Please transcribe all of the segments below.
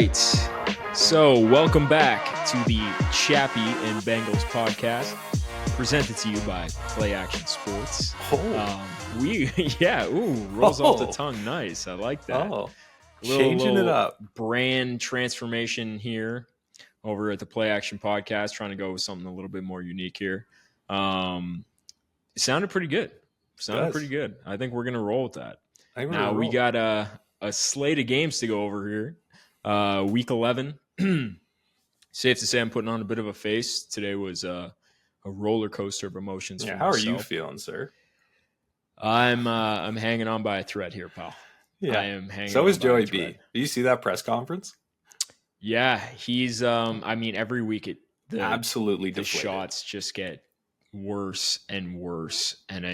right. So, welcome back to the Chappy and Bengals podcast, presented to you by Play Action Sports. Rolls off the tongue. Nice. I like that. Changing it up. Brand transformation here over at the Play Action podcast, trying to go with something a little bit more unique here. It sounded pretty good. Pretty good. I think we're going to roll with that. Now, we got a slate of games to go over here. Week 11. Safe to say I'm putting on a bit of a face. Today was a roller coaster of emotions. Yeah, how are you feeling, sir? I'm hanging on by a thread here, pal. Yeah, I am hanging. So is Joey B. Did you see that press conference? Yeah, he's. Every week absolutely the shots just get worse and worse, and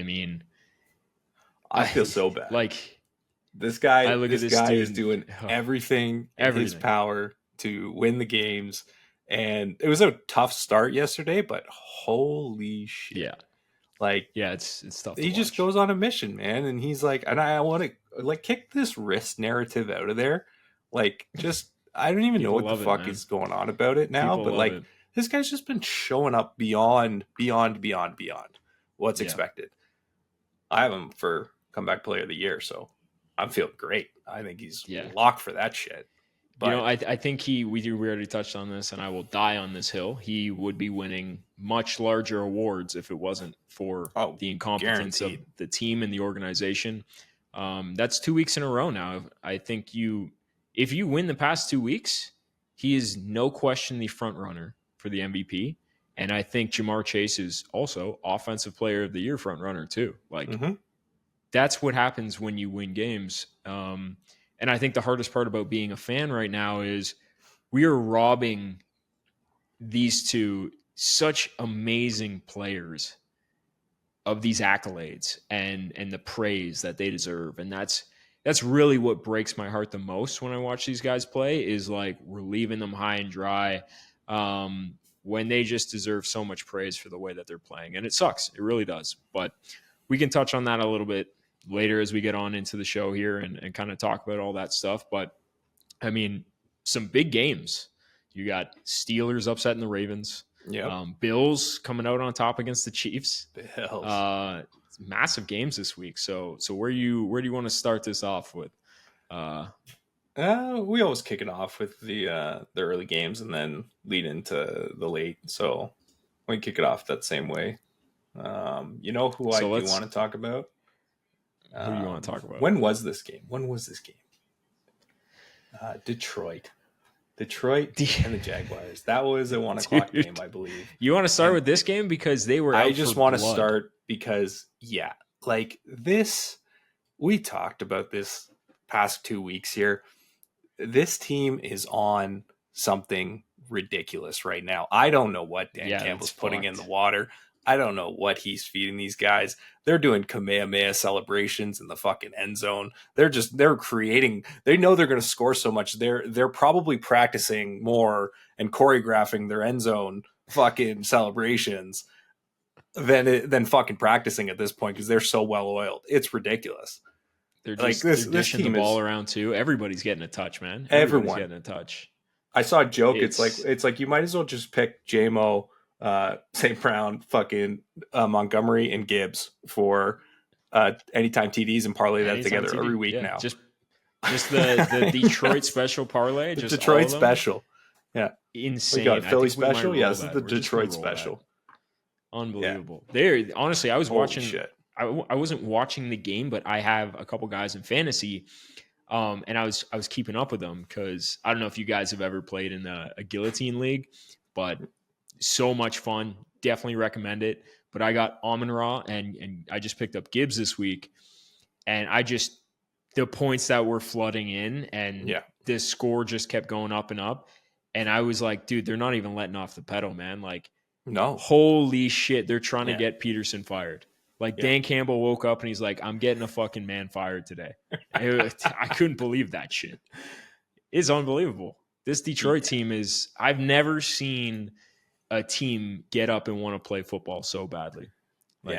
I feel so bad. Like this guy. This guy is doing everything in his power to win the games, and it was a tough start yesterday. But holy shit! Yeah, it's tough. He just goes on a mission, man, and he's like, and I want to kick this risk narrative out of there. Like, just I don't even know what the fuck is going on about it now, but this guy's just been showing up beyond what's expected. I have him for comeback player of the year, so I'm feeling great. I think he's locked for that shit. But, I think we already touched on this, and I will die on this hill. He would be winning much larger awards if it wasn't for the incompetence of the team and the organization. That's 2 weeks in a row now. I think if you win the past 2 weeks, he is no question the front runner for the MVP. And I think Jamar Chase is also offensive player of the year front runner too. That's what happens when you win games. And I think the hardest part about being a fan right now is we are robbing these two such amazing players of these accolades and the praise that they deserve. And that's really what breaks my heart the most when I watch these guys play, is like we're leaving them high and dry when they just deserve so much praise for the way that they're playing. And it sucks. It really does. But we can touch on that a little bit later as we get on into the show here and kind of talk about all that stuff. But some big games. You got Steelers upsetting the Ravens. Bills coming out on top against the Chiefs. Massive games this week. So where do you want to start this off with? We always kick it off with the early games and then lead into the late. So we kick it off that same way. Who I do want to talk about? Who do you want to talk about? When was this game? Detroit and the Jaguars. That was a 1 o'clock game, I believe. You want to start with this game because they were out I just for want blood. To start because, this, we talked about this past 2 weeks here. This team is on something ridiculous right now. I don't know what Dan Campbell's putting in the water. I don't know what he's feeding these guys. They're doing Kamehameha celebrations in the fucking end zone. They're creating. They know they're going to score so much. They're probably practicing more and choreographing their end zone fucking celebrations than fucking practicing at this point because they're so well oiled. It's ridiculous. They're just they're dishing the ball around too. Everybody's getting a touch, man. Everyone's getting a touch. I saw a joke. It's like you might as well just pick JMO, St. Brown, fucking Montgomery, and Gibbs for anytime TDs and parlay that together every week now. Just the Detroit special parlay. The Detroit special. Yeah. Insane. We got Philly special. Yeah, this is the Detroit special. Unbelievable. Yeah. Honestly, I was watching. Shit. I wasn't watching the game, but I have a couple guys in fantasy, and I was keeping up with them because I don't know if you guys have ever played in a guillotine league, but so much fun. Definitely recommend it. But I got Amon-Ra and I just picked up Gibbs this week, and the points that were flooding in and this score just kept going up and up, and I was like, dude, they're not even letting off the pedal, man. Like, no, holy shit, they're trying to get Peterson fired. Like Dan Campbell woke up and he's like, I'm getting a fucking man fired today. I couldn't believe that shit. It's unbelievable. This Detroit team I've never seen a team get up and want to play football so badly.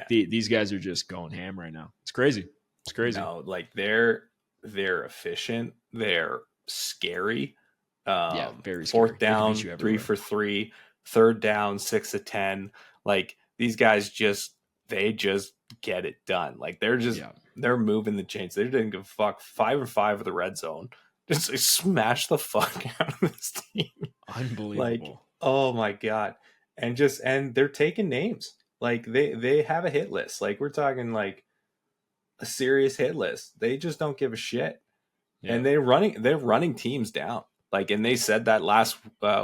These guys are just going ham right now. It's crazy. No, like they're efficient. They're scary. Very scary. Fourth down, 3 for 3. Third down, 6 of 10. Like, these guys they just get it done. Like, they're moving the chains. They didn't give a fuck. 5 of 5 of the red zone. Just smash the fuck out of this team. Unbelievable. Like, oh my God. And they're taking names. Like, they have a hit list. Like, we're talking like a serious hit list. They just don't give a shit. Yeah. And they're running teams down. Like, and they said that last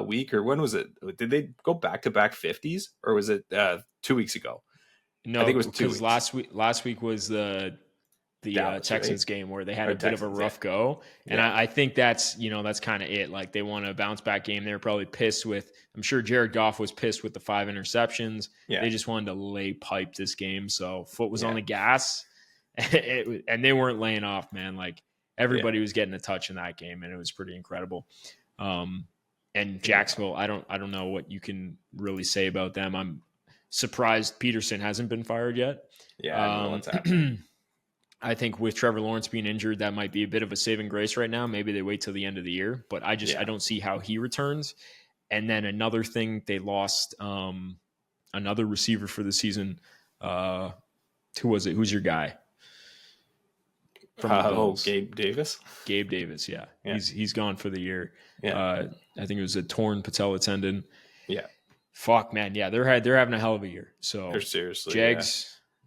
week, or when was it? Did they go back-to-back 50s, or was it 2 weeks ago? No, I think it was 2 weeks. Last week was the Texans game where they had a bit of a rough go. And I think that's kind of it. Like, they want a bounce back game. They were probably pissed I'm sure Jared Goff was pissed with the 5 interceptions. Yeah. They just wanted to lay pipe this game. So foot was on the gas and they weren't laying off, man. Like, everybody was getting a touch in that game, and it was pretty incredible. And Jacksonville, I don't know what you can really say about them. I'm surprised Peterson hasn't been fired yet. Yeah, I don't know what's happening. I think with Trevor Lawrence being injured, that might be a bit of a saving grace right now. Maybe they wait till the end of the year, but I don't see how he returns. And then another thing, they lost another receiver for the season. Who was it? Who's your guy? Gabe Davis. Gabe Davis, yeah. He's gone for the year. Yeah. I think it was a torn patella tendon. Yeah. Fuck, man. Yeah, they're having a hell of a year. So they're seriously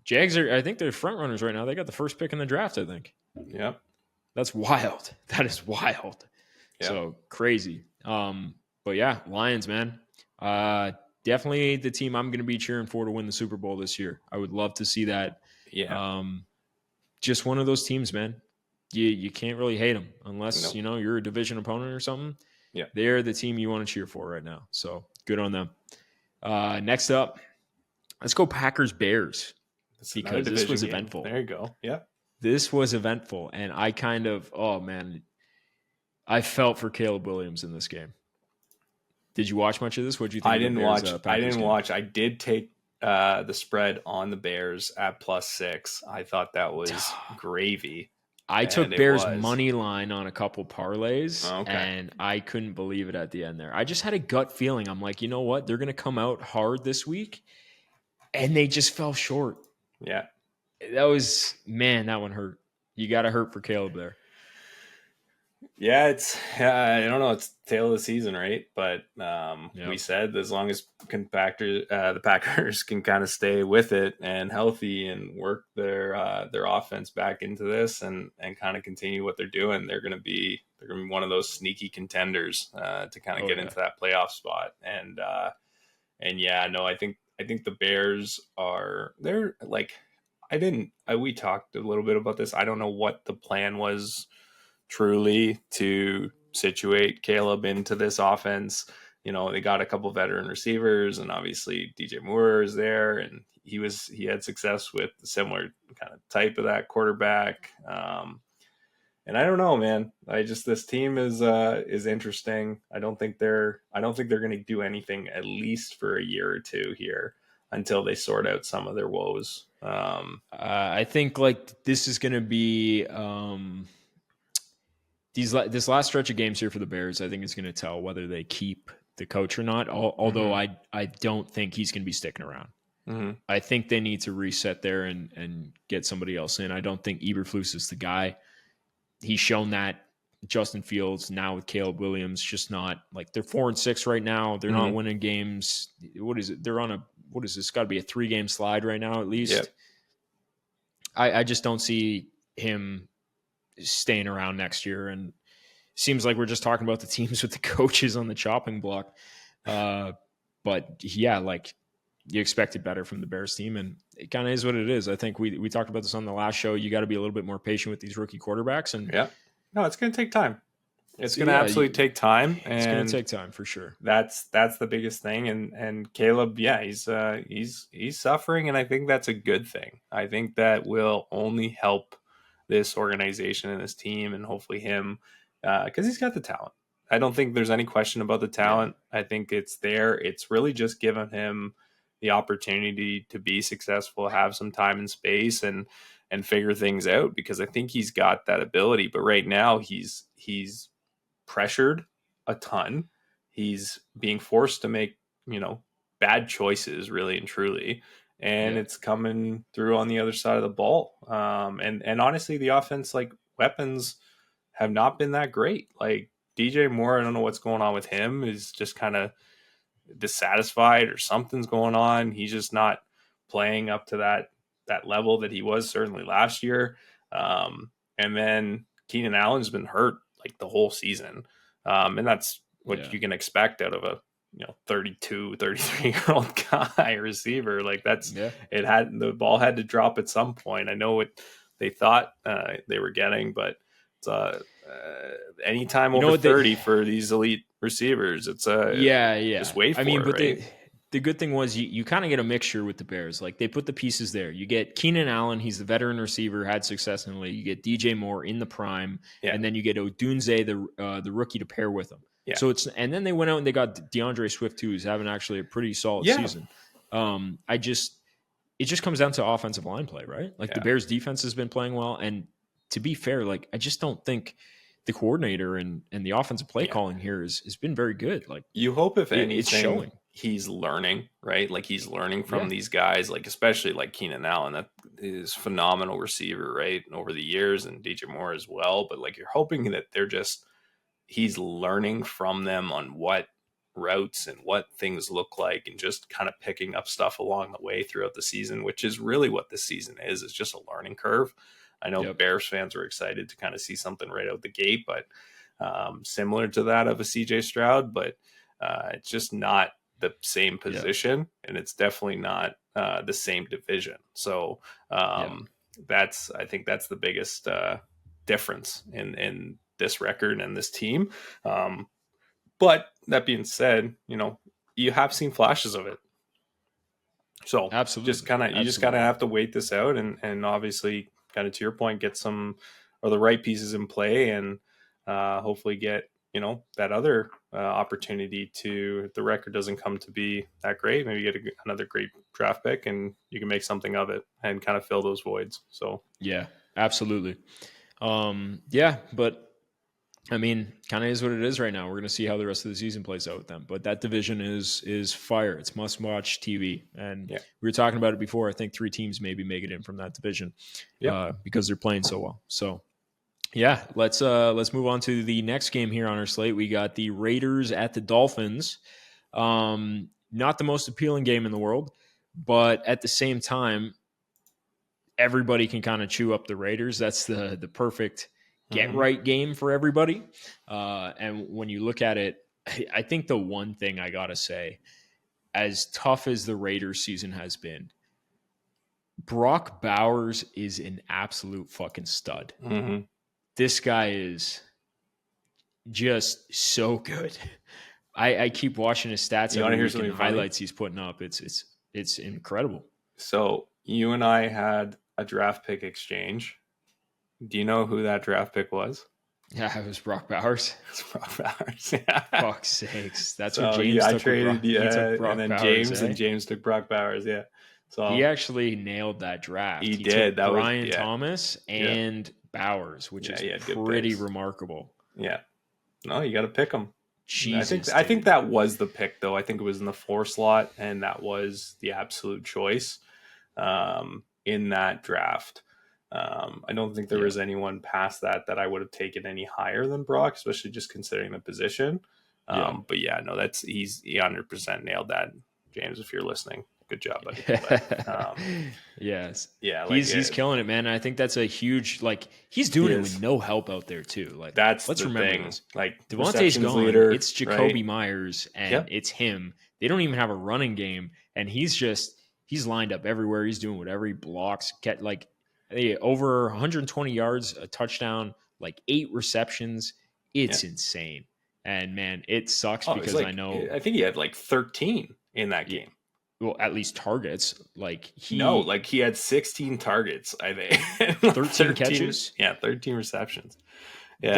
Jags are, I think they're front runners right now. They got the first pick in the draft, I think. Yep. That's wild. That is wild. Yep. So crazy. But yeah, Lions, man. Definitely the team I'm going to be cheering for to win the Super Bowl this year. I would love to see that. Yeah. Just one of those teams, man. You can't really hate them unless, you're a division opponent or something. Yeah. They're the team you want to cheer for right now. So good on them. Next up, let's go Packers-Bears. Because this was eventful. There you go. Yeah. This was eventful. And I I felt for Caleb Williams in this game. Did you watch much of this? What did you think? I didn't watch. I did take the spread on the Bears at +6. I thought that was gravy. I took Bears money line on a couple parlays, and I couldn't believe it at the end there. I just had a gut feeling. I'm like, you know what? They're going to come out hard this week, and they just fell short. Yeah. That one hurt. You got to hurt for Caleb there. Yeah, I don't know. It's tail of the season, right? But we said as long as the Packers can kind of stay with it and healthy and work their offense back into this and kind of continue what they're doing, they're going to be one of those sneaky contenders to kind of get into that playoff spot. And I think the Bears they're like, we talked a little bit about this. I don't know what the plan was truly to situate Caleb into this offense. They got a couple veteran receivers, and obviously DJ Moore is there, and he had success with a similar kind of type of that quarterback. And I don't know, man. This team is interesting. I don't think they're going to do anything at least for a year or two here until they sort out some of their woes. I think like this is going to be this last stretch of games here for the Bears. I think is going to tell whether they keep the coach or not. Although I don't think he's going to be sticking around. Mm-hmm. I think they need to reset there and get somebody else in. I don't think Eberflus is the guy. He's shown that. Justin Fields now with Caleb Williams, just not like they're 4-6 right now. They're not winning games. What is it? They're on what is this? Got to be a 3-game slide right now at least. Yep. I just don't see him staying around next year. And seems like we're just talking about the teams with the coaches on the chopping block. But yeah, like you expected better from the Bears team, and it kind of is what it is. I think we talked about this on the last show. You got to be a little bit more patient with these rookie quarterbacks. And yeah. No, it's going to take time. It's going to absolutely take time. And it's going to take time for sure. That's the biggest thing. And Caleb, yeah, he's suffering, and I think that's a good thing. I think that will only help this organization and this team, and hopefully him, because he's got the talent. I don't think there's any question about the talent. Yeah. I think it's there. It's really just given him the opportunity to be successful, have some time and space, and figure things out, because I think he's got that ability. But right now he's pressured a ton. He's being forced to make, bad choices, really and truly. And it's coming through on the other side of the ball. And honestly, the offense, like, weapons have not been that great. Like, DJ Moore, I don't know what's going on with him, is just kind of dissatisfied or something's going on. He's just not playing up to that level that he was certainly last year. And then Keenan Allen's been hurt like the whole season. And that's what you can expect out of a 32, 33-year-old guy receiver. Like, the ball had to drop at some point. I know what they thought they were getting, but it's anytime over 30 for these elite receivers, it's just wait for it. But right? The good thing was you kind of get a mixture with the Bears. Like, they put the pieces there. You get Keenan Allen, he's the veteran receiver, had success in the league. You get DJ Moore in the prime, and then you get Odunze, the rookie, to pair with him. Yeah. So and then they went out and they got DeAndre Swift too, who's having actually a pretty solid season. It just comes down to offensive line play, right? Like, the Bears defense has been playing well, and to be fair, like, I just don't think the coordinator and the offensive play calling here has been very good. Like, you hope, if anything, it's showing. He's learning, right? Like, he's learning from these guys, like, especially like Keenan Allen, that is phenomenal receiver, right? Over the years, and DJ Moore as well. But, like, you're hoping that he's learning from them on what routes and what things look like, and just kind of picking up stuff along the way throughout the season, which is really what this season is. It's just a learning curve. I know Bears fans were excited to kind of see something right out the gate, but similar to that of a CJ Stroud, but it's just not the same position, and it's definitely not the same division. So I think that's the biggest difference in this record and this team. But that being said, you have seen flashes of it. So absolutely, you just kind of have to wait this out, and obviously, kind of to your point, get some or the right pieces in play, and hopefully get that other opportunity to, if the record doesn't come to be that great, maybe get another great draft pick, and you can make something of it and kind of fill those voids. So yeah, absolutely. But I mean, kind of is what it is right now. We're going to see how the rest of the season plays out with them. But that division is fire. It's must-watch TV. And we were talking about it before. I think 3 teams maybe make it in from that division because they're playing so well. So, let's move on to the next game here on our slate. We got the Raiders at the Dolphins. Not the most appealing game in the world, but at the same time, everybody can kind of chew up the Raiders. That's the perfect get-right game for everybody. And when you look at it, I think the one thing I got to say, as tough as the Raiders season has been, Brock Bowers is an absolute fucking stud. Mm-hmm. This guy is just so good. I keep watching his stats every week and the highlights he's putting up. It's incredible. So you and I had a draft pick exchange. Do you know who that draft pick was? Yeah, it was Brock Bowers. It's Brock Bowers. Yeah. Fuck's sakes. That's what James took. I traded, Brock and then Bowers, James took Brock Bowers. Yeah. So he actually nailed that draft. He did. Took Brian Thomas and Bowers, which is pretty remarkable. Yeah. No, you got to pick them. Jesus, I think that was the pick, though. I think it was in the 4 slot, and that was the absolute choice in that draft. I don't think there was anyone past that I would have taken any higher than Brock, especially just considering the position. But he 100% nailed that. James, if you're listening, good job, buddy. But, yes. Yeah. Like, he's killing it, man. I think that's a huge, he's doing it with no help out there too. Like, let's remember this. Like, Devontae's gone. Leader, it's Jacoby Myers and it's him. They don't even have a running game. And he's lined up everywhere. He's doing whatever he blocks. Over 120 yards, a touchdown, 8 receptions. It's insane. And man, it sucks because I think he had 13 in that game. Well, at least targets. He had 16 targets, I think. 13 catches. Yeah, 13 receptions. Yeah.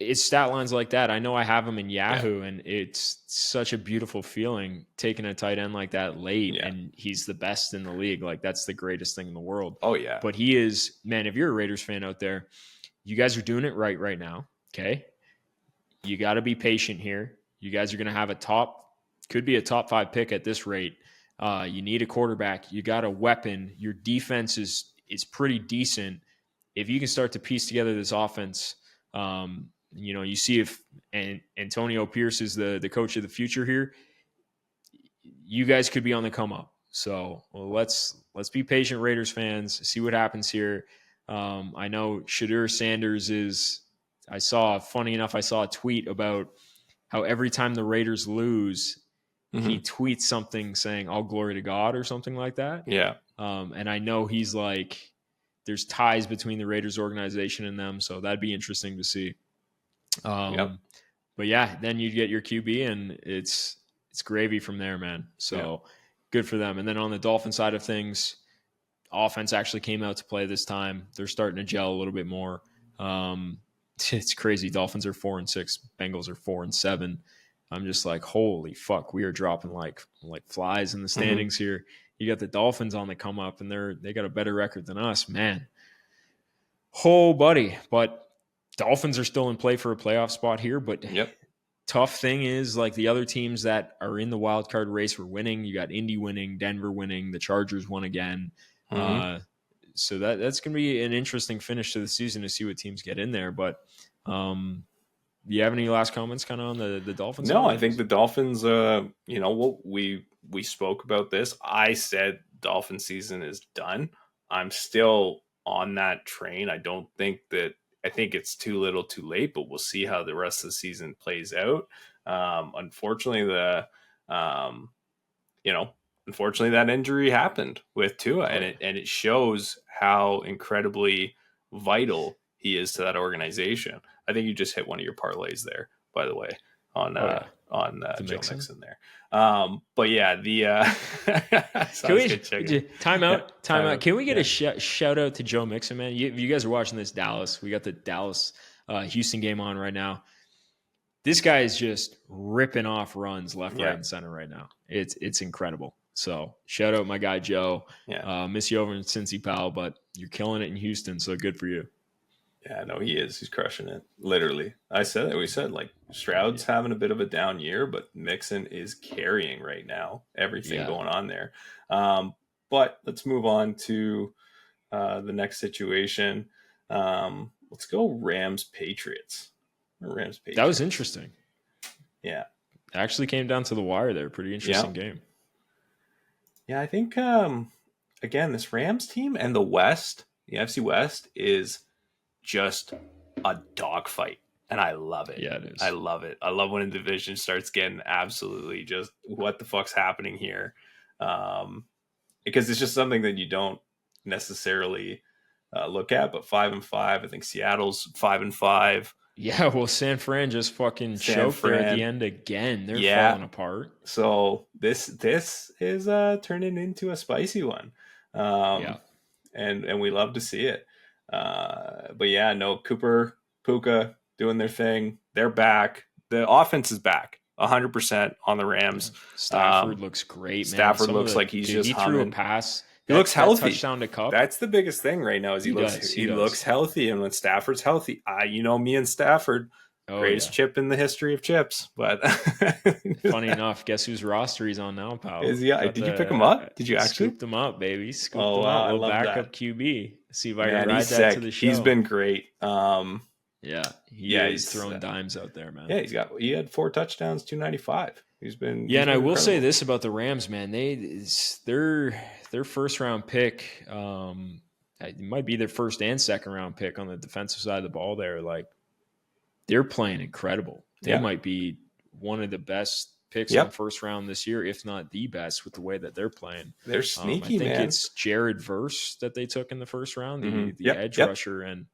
It's stat lines like that. I know I have them in Yahoo, and it's such a beautiful feeling taking a tight end like that late, and he's the best in the league. That's the greatest thing in the world. Oh, yeah. But he is, man, if you're a Raiders fan out there, you guys are doing it right now, okay? you got to be patient here. You guys are going to have could be a top 5 pick at this rate. You need a quarterback. You got a weapon. Your defense is pretty decent. If you can start to piece together this offense, you see if Antonio Pierce is the coach of the future here, you guys could be on the come up. So let's be patient, Raiders fans. See what happens here. I know Shadur Sanders I saw a tweet about how every time the Raiders lose, he tweets something saying "All glory to God" or something like that. Yeah. And I know he's like, there's ties between the Raiders organization and them, so that'd be interesting to see. But yeah, then you get your QB, and it's gravy from there, man. So good for them. And then on the Dolphin side of things, offense actually came out to play this time. They're starting to gel a little bit more. It's crazy. Dolphins are 4-6. Bengals are 4-7. I'm just like, holy fuck, we are dropping like flies in the standings here. You got the Dolphins on the come up, and they got a better record than us, man. Oh, buddy. But Dolphins are still in play for a playoff spot here. But tough thing is, like, the other teams that are in the wild card race were winning. You got Indy winning, Denver winning, the Chargers won again. So that's going to be an interesting finish to the season to see what teams get in there. But do you have any last comments kind of on the Dolphins? No, I think the Dolphins, we spoke about this. I said Dolphin season is done. I'm still on that train. I think it's too little too late, but we'll see how the rest of the season plays out. Unfortunately, that injury happened with Tua, and it shows how incredibly vital he is to that organization. I think you just hit one of your parlays there, by the way, on Joe Mixon there. But yeah, time out. Can we get a shout out to Joe Mixon, man? You guys are watching this Dallas. We got the Dallas Houston game on right now. This guy is just ripping off runs left, right, and center right now. It's incredible. So shout out my guy Joe. Miss you over in Cincy, pal, but you're killing it in Houston, so good for you. Yeah, no, he is. He's crushing it. Literally. We said like Stroud's having a bit of a down year, but Mixon is carrying right now everything going on there. But let's move on to the next situation. Let's go Rams Patriots. That was interesting. Yeah. It actually came down to the wire there. Pretty interesting game. Yeah, I think, again, this Rams team and the NFC West is just a dogfight, and I love it. Yeah, it is. I love it. I love when a division starts getting absolutely just what the fuck's happening here, because it's just something that you don't necessarily look at. But 5-5, I think Seattle's 5-5. Yeah, well, San Fran just fucking choked there at the end again. They're falling apart. So this is turning into a spicy one, and we love to see it. But yeah, no, Cooper, Puka doing their thing. They're back. The offense is back 100% on the Rams. Stafford looks great, man. Stafford looks like he's just humming. Threw a pass. He looks healthy. Touchdown to Cup. That's the biggest thing right now. He looks healthy, and when Stafford's healthy, me and Stafford, greatest chip in the history of chips. But funny enough, guess whose roster he's on now, pal? Did you pick him up? Did you actually scoop him up, baby? Scoop him up. I love backup that. QB. See if I can ride that to the show. He's been great. He's throwing dimes out there, man. Yeah, he had 4 touchdons, 295. He's been and I will say this about the Rams, man. Their first round pick, it might be their first and second round pick on the defensive side of the ball there. Like, they're playing incredible. They might be one of the best picks in the first round this year, if not the best, with the way that they're playing. They're sneaky, man. I think it's Jared Verse that they took in the first round, the edge rusher. And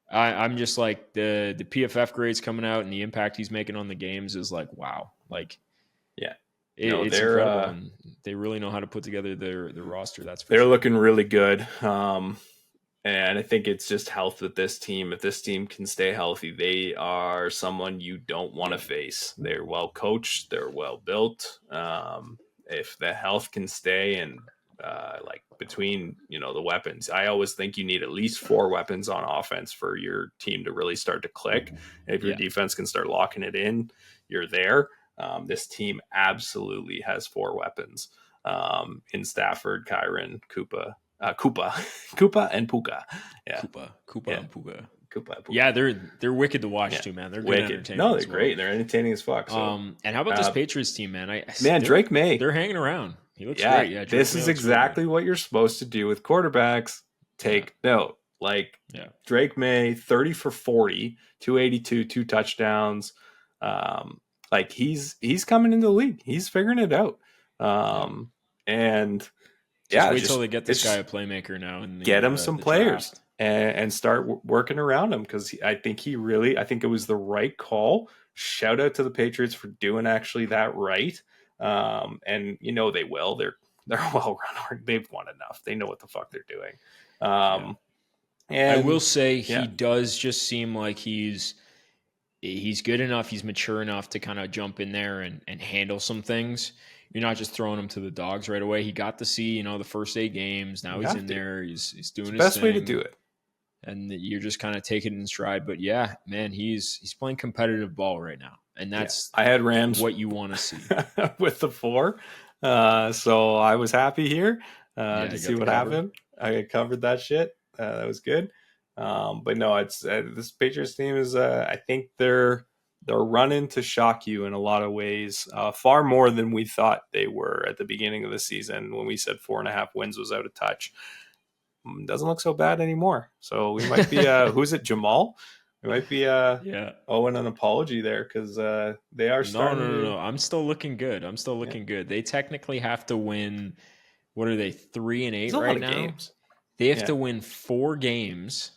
I'm just like, the PFF grades coming out and the impact he's making on the games is like, wow. Like, it's incredible. And they really know how to put together their roster. They're looking really good. And I think it's just health with this team. If this team can stay healthy, they are someone you don't want to face. They're well coached. They're well built. If the health can stay and like between, the weapons. I always think you need at least 4 weapons on offense for your team to really start to click. And if your defense can start locking it in, you're there. This team absolutely has 4 weapons in Stafford, Kyron, Koopa, and Puka. Yeah, Koopa and Puka. Koopa. Yeah, they're wicked to watch too, man. They're wicked. No, they're great. They're entertaining as fuck. So. And how about this Patriots team, man? Drake May. They're hanging around. He looks great. Yeah, this is exactly what you're supposed to do with quarterbacks. Take note. Like Drake May, 30 for 40, 282, 2 touchdowns. Like he's coming into the league. He's figuring it out. And wait till they get this guy a playmaker now and get him some players and start working around him, because I think it was the right call. Shout out to the Patriots for doing actually that right. And they will. They're well run. They've won enough. They know what the fuck they're doing. And I will say he does just seem like he's good enough. He's mature enough to kind of jump in there and handle some things. You're not just throwing him to the dogs right away. He got to see, the first 8 games. Now he's in there. He's doing his best thing. Way to do it. And you're just kind of taking it in stride. But yeah, man, he's playing competitive ball right now. And that's I had Rams what you want to see. with the 4. So I was happy here to see what happened. I covered that shit. That was good. But no, it's this Patriots team is I think they're running to shock you in a lot of ways, far more than we thought they were at the beginning of the season when we said 4.5 wins was out of touch. Doesn't look so bad anymore. So we might be who's it, Jamal? We might be owing an apology there, because they are starting. No. I'm still looking good. Good. They technically have to win. What are they, 3-8 right now? Games. They have to win 4 games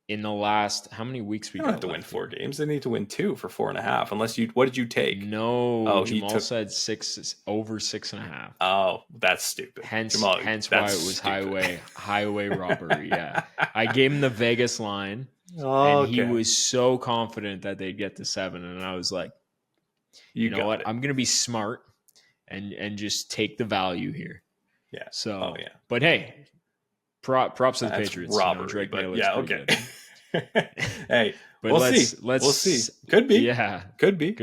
in the last, how many weeks we got? They don't have to win 4 games. They need to win 2 for 4.5. Unless what did you take? No, Jamal said 6 over 6.5. Oh, that's stupid. Hence why it was stupid. highway robbery. Yeah, I gave him the Vegas line, and he was so confident that they'd get to 7, and I was like, you know what? I'm gonna be smart and just take the value here. Yeah. So, but hey. Props to the Patriots. Robbery, Drake but okay. Hey, but we'll see. Could be. Yeah. Could be.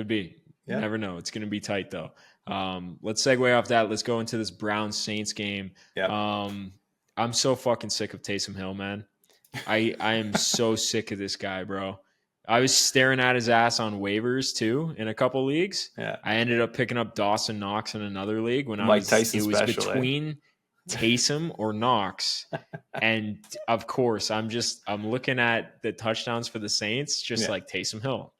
Yeah. You never know. It's going to be tight, though. Let's segue off that. Let's go into this Browns-Saints game. Yep. I'm so fucking sick of Taysom Hill, man. I am so sick of this guy, bro. I was staring at his ass on waivers, too, in a couple leagues. Yeah. I ended up picking up Dawson Knox in another league when Mike Tyson it was special, between Taysom or Knox, and of course I'm looking at the touchdowns for the Saints, like Taysom Hill.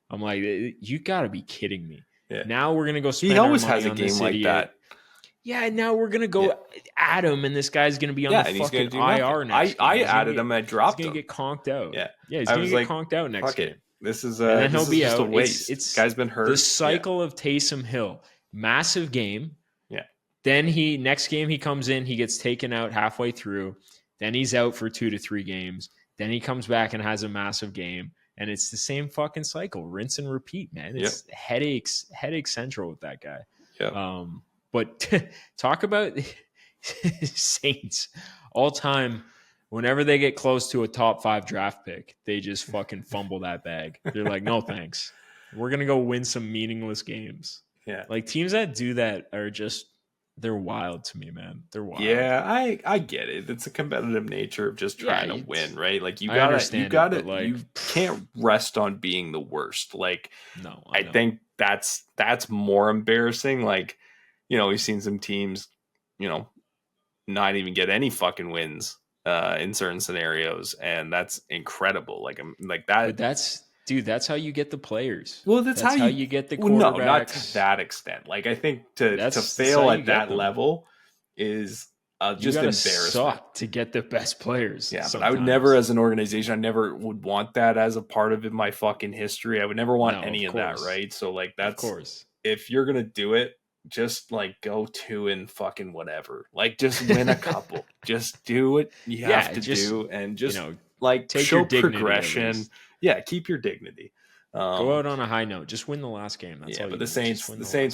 I'm like, you gotta be kidding me. Now we're gonna go spend he always our money has a on game this like idiot. that. Now we're gonna go at him, and this guy's gonna be on the fucking IR next I added him. I dropped him. He's gonna get conked out. Yeah, he's gonna get conked out next game. It. This is and then he'll be just out. A waste. It's guy's been hurt. The cycle of Taysom Hill, massive game. Then next game he comes in, he gets taken out halfway through. Then he's out for 2 to 3 games. Then he comes back and has a massive game. And it's the same fucking cycle. Rinse and repeat, man. It's headache central with that guy. Yep. But talk about Saints all time. Whenever they get close to a top 5 draft pick, they just fucking fumble that bag. They're like, no thanks. We're going to go win some meaningless games. Yeah. Like teams that do that are just, they're wild to me, man. They're wild. Yeah, I get it. It's a competitive nature of just trying to win, right? Like you can't rest on being the worst. Like, no, I think that's more embarrassing. Like, we've seen some teams, not even get any fucking wins in certain scenarios, and that's incredible. Like that. But that's how you get the players. Well, that's how you get the quarterbacks. Well, no, not to that extent. Like I think to fail at that level is just embarrassment. Suck to get the best players. Yeah, but I would never, as an organization, I never would want that as a part of my fucking history. I would never want any of that, right? So like that's, of course, if you're gonna do it, just like go 2 and fucking whatever. Like just win a couple. Just do what you have to do, and just like take show your dignity, progression. Yeah, keep your dignity. Go out on a high note. Just win the last game. That's all. But the Saints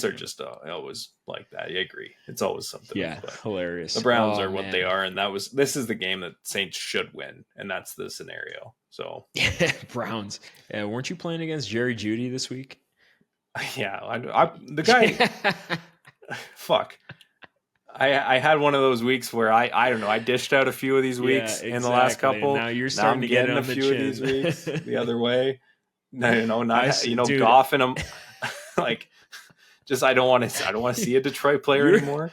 are just always like that. I agree. It's always something. Yeah, hilarious. The Browns are what they are, and this is the game that Saints should win, and that's the scenario. So Browns. Weren't you playing against Jerry Jeudy this week? Yeah, the guy. Fuck. I had one of those weeks where I don't know. I dished out a few of these weeks in the last couple. Now you're starting to get a few of these weeks the other way. No, not dude. Goff and him. Like, just I don't want to see a Detroit player anymore.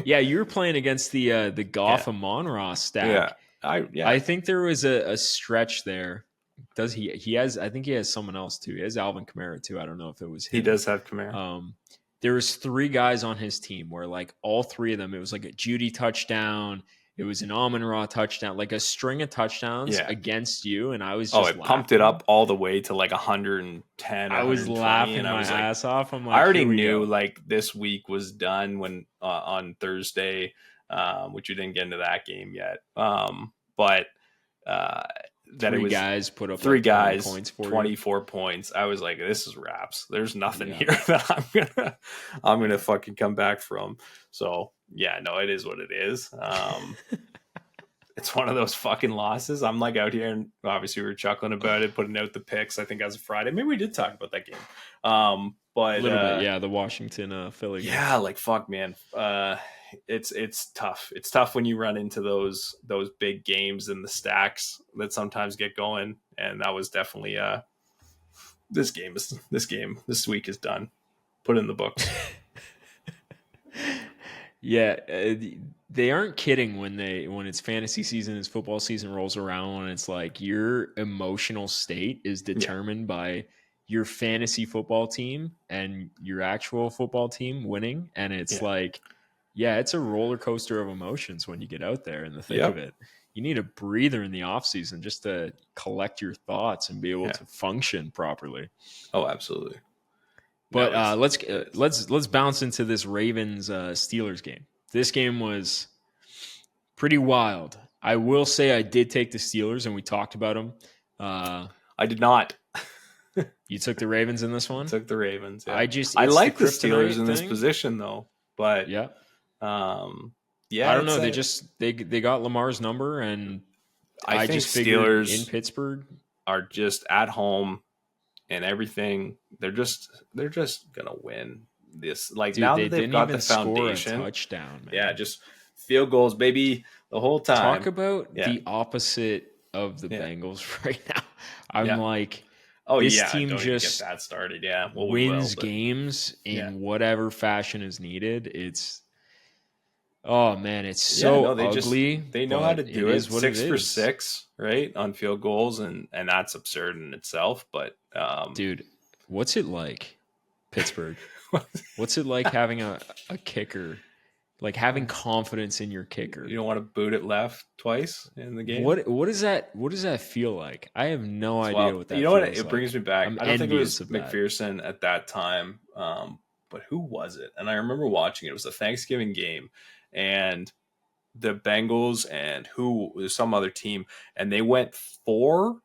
Yeah, you were playing against the Goff Amon-Ra stack. I think there was a stretch there. Does he has? I think he has someone else too. He has Alvin Kamara too. I don't know if it was him. He does have Kamara. There was 3 guys on his team where like all 3 of them, it was like a Jeudy touchdown. It was an Amon-Ra touchdown, like a string of touchdowns against you. And I was just pumped it up all the way to like 110. I was laughing my ass off. I'm like, I already knew like this week was done when on Thursday, which we didn't get into that game yet. But that 3 guys put up 3 like guys, points for 24 you. Points. I was like, this is wraps. There's nothing here that I'm gonna fucking come back from. So yeah, no, it is what it is. It's one of those fucking losses. I'm like out here, and obviously we were chuckling about it, putting out the picks. I think as of Friday, maybe we did talk about that game. But a little bit, yeah, the Washington Philly game. Yeah, like fuck, man. It's tough. It's tough when you run into those big games and the stacks that sometimes get going. And that was definitely this week is done. Put in the books. Yeah, they aren't kidding when it's fantasy season, as football season rolls around, and it's like your emotional state is determined by your fantasy football team and your actual football team winning. And it's like, it's a roller coaster of emotions when you get out there in the thick of it. You need a breather in the off season just to collect your thoughts and be able to function properly. Oh, absolutely. But let's bounce into this Ravens Steelers game. This game was pretty wild. I will say I did take the Steelers, and we talked about them. I did not. You took the Ravens in this one? Took the Ravens. Yeah. I like the Steelers in this position though, but I don't know. They got Lamar's number, and I think just figured Steelers in Pittsburgh are just at home and everything. They're just gonna win this. Like, dude, now that they've got the foundation, score a touchdown, man. Yeah, just field goals, baby, the whole time. Talk about the opposite of the Bengals right now. I'm like, this team just get that started. Wins games in whatever fashion is needed. It's it's so ugly. They know how to do it. 6 for 6, right, on field goals, and that's absurd in itself. But dude, what's it like, Pittsburgh? What's it like having a kicker? Like having confidence in your kicker. You don't want to boot it left twice in the game. What does that feel like? I have no idea what that. You know feels what? It brings me back. I'm I don't think it was envious McPherson at that time, but who was it? And I remember watching it. It was a Thanksgiving game, and the Bengals and some other team, and they went 4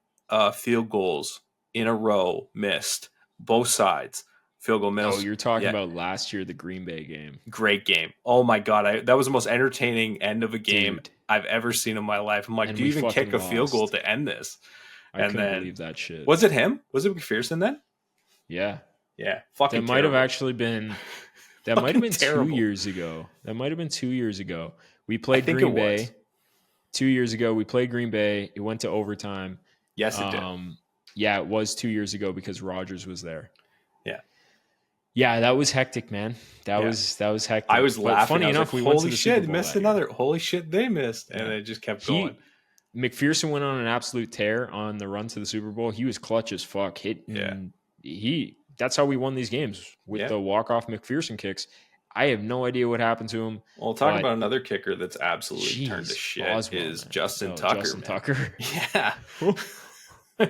field goals in a row, missed both sides. Field goal miss. Oh, you're talking about last year, the Green Bay game. Great game. Oh my God. That was the most entertaining end of a game I've ever seen in my life. I'm like, do you even kick a field goal to end this? I couldn't believe that shit. Was it him? Was it McPherson then? Yeah. Yeah. Fucking That might have actually been, that might have been terrible. 2 years ago. That might have been 2 years ago. We played Green Bay. 2 years ago, we played Green Bay. It went to overtime. Yes, it did. Yeah, it was 2 years ago because Rodgers was there. Yeah. Yeah, that was hectic, man. That was hectic. I was laughing. Funny enough, like, we went to holy the shit, Super Bowl missed another. Holy shit, they missed, and it just kept going. McPherson went on an absolute tear on the run to the Super Bowl. He was clutch as fuck. That's how we won these games with the walk-off McPherson kicks. I have no idea what happened to him. Well, talking about another kicker that's absolutely turned to shit is Justin Tucker. Justin Tucker. Yeah.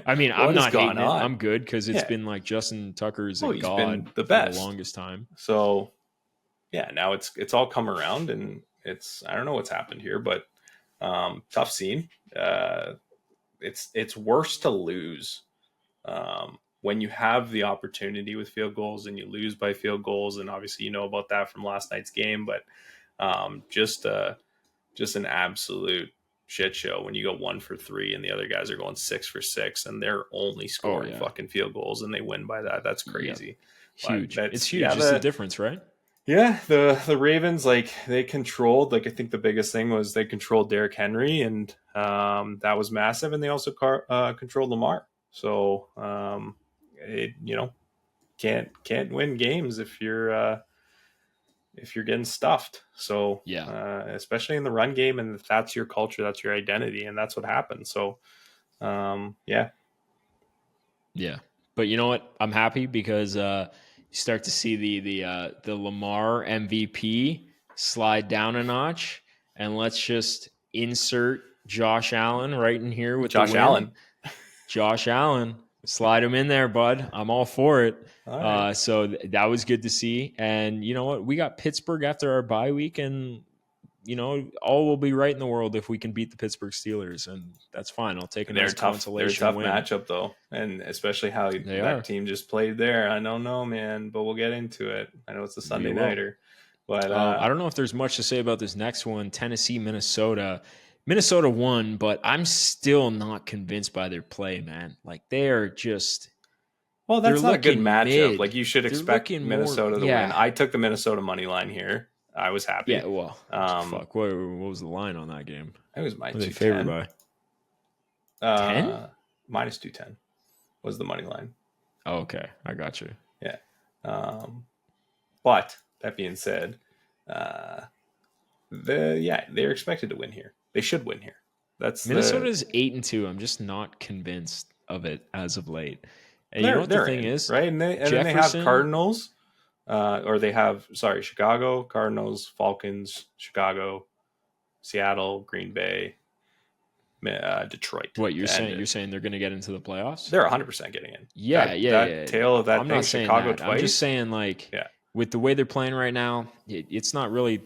I mean, I'm not hating it. I'm good because it's been like Justin Tucker is a god the best for the longest time. So, yeah, now it's all come around, and I don't know what's happened here, but tough scene. It's worse to lose when you have the opportunity with field goals and you lose by field goals, and obviously you know about that from last night's game, but just an absolute shit show when you go 1 for 3 and the other guys are going 6 for 6 and they're only scoring fucking field goals and they win by that. That's crazy. Huge. It's huge. It's the difference, right? Yeah, the Ravens, like, they controlled, like, I think the biggest thing was they controlled Derrick Henry, and that was massive, and they also controlled Lamar. So, can't win games if you're getting stuffed. So, especially in the run game, and if that's your culture, that's your identity, and that's what happened. So, yeah. But you know what? I'm happy because you start to see the Lamar MVP slide down a notch, and let's just insert Josh Allen right in here with Josh Allen. Josh Allen, slide him in there, bud. I'm all for it. All right. So that was good to see. And you know what? We got Pittsburgh after our bye week, and all will be right in the world if we can beat the Pittsburgh Steelers, and that's fine. I'll take a nice consolation They're a tough win. matchup, though, and especially how that team just played there. I don't know, man, but we'll get into it. I know it's a Sunday nighter, but I don't know if there's much to say about this next one. Tennessee, Minnesota. Minnesota won, but I'm still not convinced by their play, man. Like, they are just... Well, that's not a good matchup. Like, you should expect Minnesota to win. I took the Minnesota money line here. I was happy. Yeah, well, fuck. What was the line on that game? It was minus 210. Favored by 10? Minus 210 was the money line. Oh, okay, I got you. Yeah. But that being said, they're expected to win here. They should win here. Minnesota's 8-2. I'm just not convinced of it as of late. And you know what the thing is, right? And then they have Cardinals. Chicago, Cardinals, Falcons, Chicago, Seattle, Green Bay, Detroit. What you're saying? You're saying they're going to get into the playoffs? They're 100% getting in. Yeah. Tail of that I'm thing, not saying Chicago that. twice. I'm just saying, with the way they're playing right now, it's not really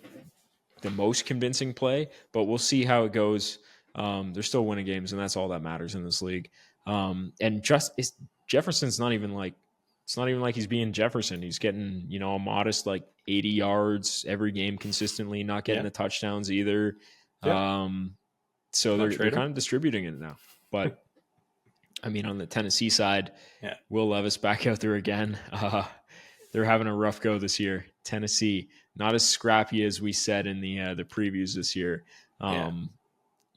the most convincing play, but we'll see how it goes. They're still winning games, and that's all that matters in this league. And Jefferson's not even like... It's not even like he's being Jefferson. He's getting, a modest 80 yards every game consistently, not getting the touchdowns either. Yeah. So they're kind of distributing it now. But, I mean, on the Tennessee side, Will Levis back out there again. They're having a rough go this year. Tennessee, not as scrappy as we said in the previews this year.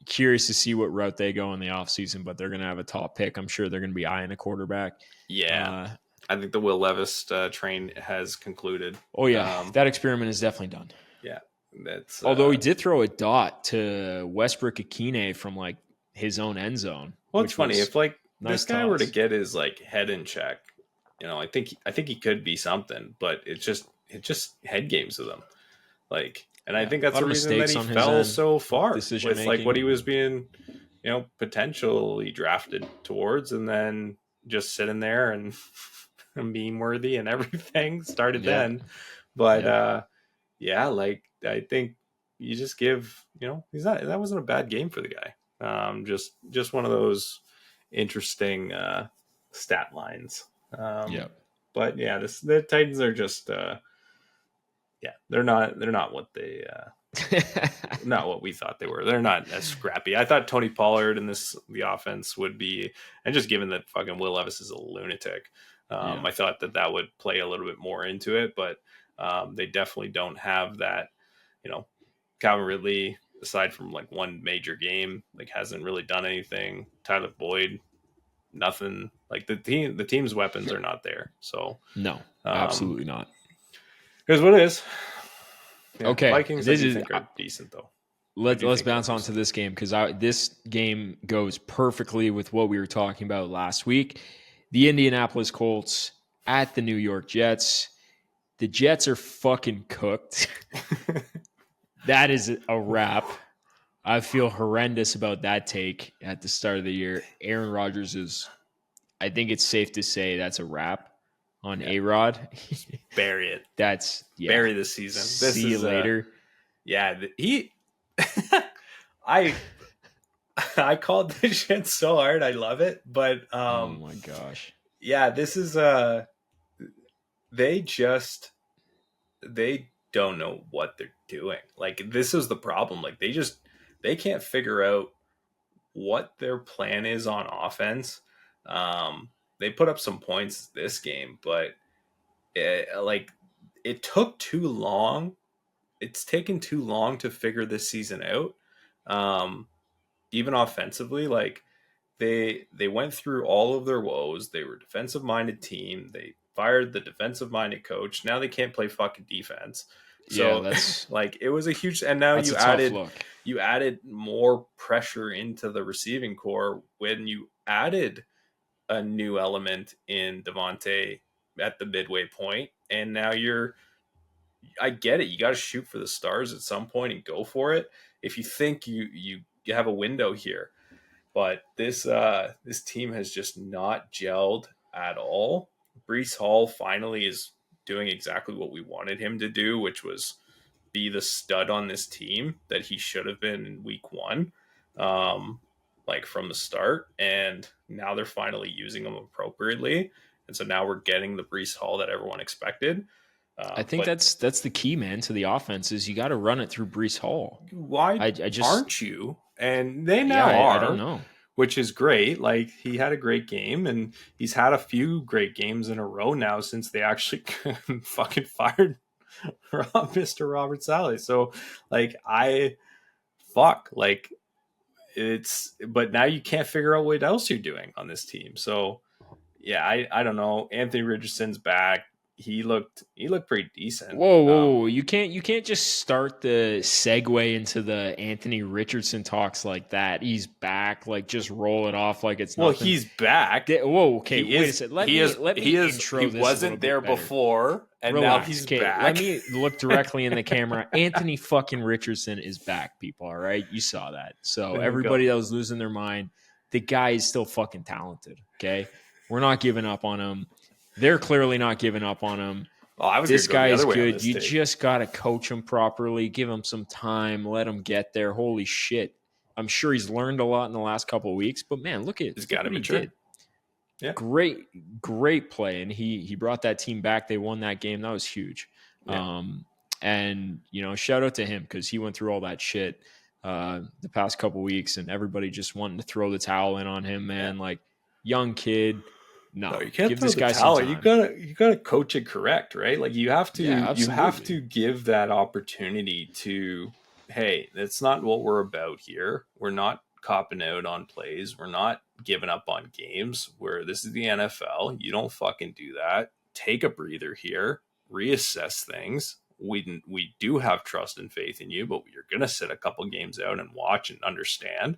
Curious to see what route they go in the offseason, but they're going to have a top pick. I'm sure they're going to be eyeing a quarterback. Yeah. I think the Will Levis train has concluded. Oh, yeah. That experiment is definitely done. Yeah. Although he did throw a dot to Westbrook Akine from his own end zone. Well, it's funny. If this guy were to get his head in check, I think he could be something, but it's just head games with him. And I think that's the reason that he fell so far with what he was being, potentially drafted towards, and then just sitting there and being worthy and everything started then. But I think you just give, that wasn't a bad game for the guy. Just one of those interesting stat lines. But the Titans are just they're not what they not what we thought they were. They're not as scrappy. I thought Tony Pollard and the offense would be, and just given that fucking Will Levis is a lunatic, I thought that would play a little bit more into it, but they definitely don't have that. Calvin Ridley, aside from one major game, hasn't really done anything. Tyler Boyd, nothing. The team's weapons are not there. So no, absolutely not. Here's what it is. Yeah, okay, Vikings I think are decent though. Let's bounce on to this game because this game goes perfectly with what we were talking about last week. The Indianapolis Colts at the New York Jets. The Jets are fucking cooked. That is a wrap. I feel horrendous about that take at the start of the year. Aaron Rodgers is, I think it's safe to say that's a wrap on A-Rod. Bury it. Bury the season. See you later. I called this shit so hard. I love it. But oh my gosh. Yeah, this is they don't know what they're doing. Like, this is the problem. Like, they can't figure out what their plan is on offense. They put up some points this game, but it took too long. It's taken too long to figure this season out. Even offensively, like they went through all of their woes. They were a defensive minded team. They fired the defensive minded coach. Now they can't play fucking defense. So that's like, it was a huge, and now you added more pressure into the receiving core when you added a new element in Devontae at the midway point, and now I get it. You got to shoot for the stars at some point and go for it if you think you have a window here. But this team has just not gelled at all. Breece Hall finally is doing exactly what we wanted him to do, which was be the stud on this team that he should have been in week 1, like from the start. And now they're finally using him appropriately. And so now we're getting the Breece Hall that everyone expected. I think that's the key, man, to the offense is you got to run it through Breece Hall. Why aren't you? And they now are. I don't know. Which is great. Like, he had a great game, and he's had a few great games in a row now since they actually fucking fired Mr. Robert Saleh. So, like, but now you can't figure out what else you're doing on this team. So, yeah, I don't know. Anthony Richardson's back. He looked pretty decent. Whoa! You can't just start the segue into the Anthony Richardson talks like that. He's back. Like, just roll it off like it's nothing. Well, he's back. Whoa, okay. Wait a second. Let me intro this. He wasn't there before, and now he's back. Let me look directly in the camera. Anthony fucking Richardson is back, people. All right, you saw that. So everybody that was losing their mind, the guy is still fucking talented. Okay, we're not giving up on him. They're clearly not giving up on him. This guy is good. You just got to coach him properly, give him some time, let him get there. Holy shit. I'm sure he's learned a lot in the last couple of weeks, but man, look at what he did. Yeah. Great play. And he brought that team back. They won that game. That was huge. Yeah. And, shout out to him because he went through all that shit the past couple of weeks, and everybody just wanting to throw the towel in on him, man. Yeah. Like, young kid. No, you can't give this guy some time. You gotta coach it correct, right? Like, you have to give that opportunity to, hey, that's not what we're about here. We're not copping out on plays. We're not giving up on games. This is the NFL. You don't fucking do that. Take a breather here. Reassess things. We do have trust and faith in you, but you're gonna sit a couple games out and watch and understand.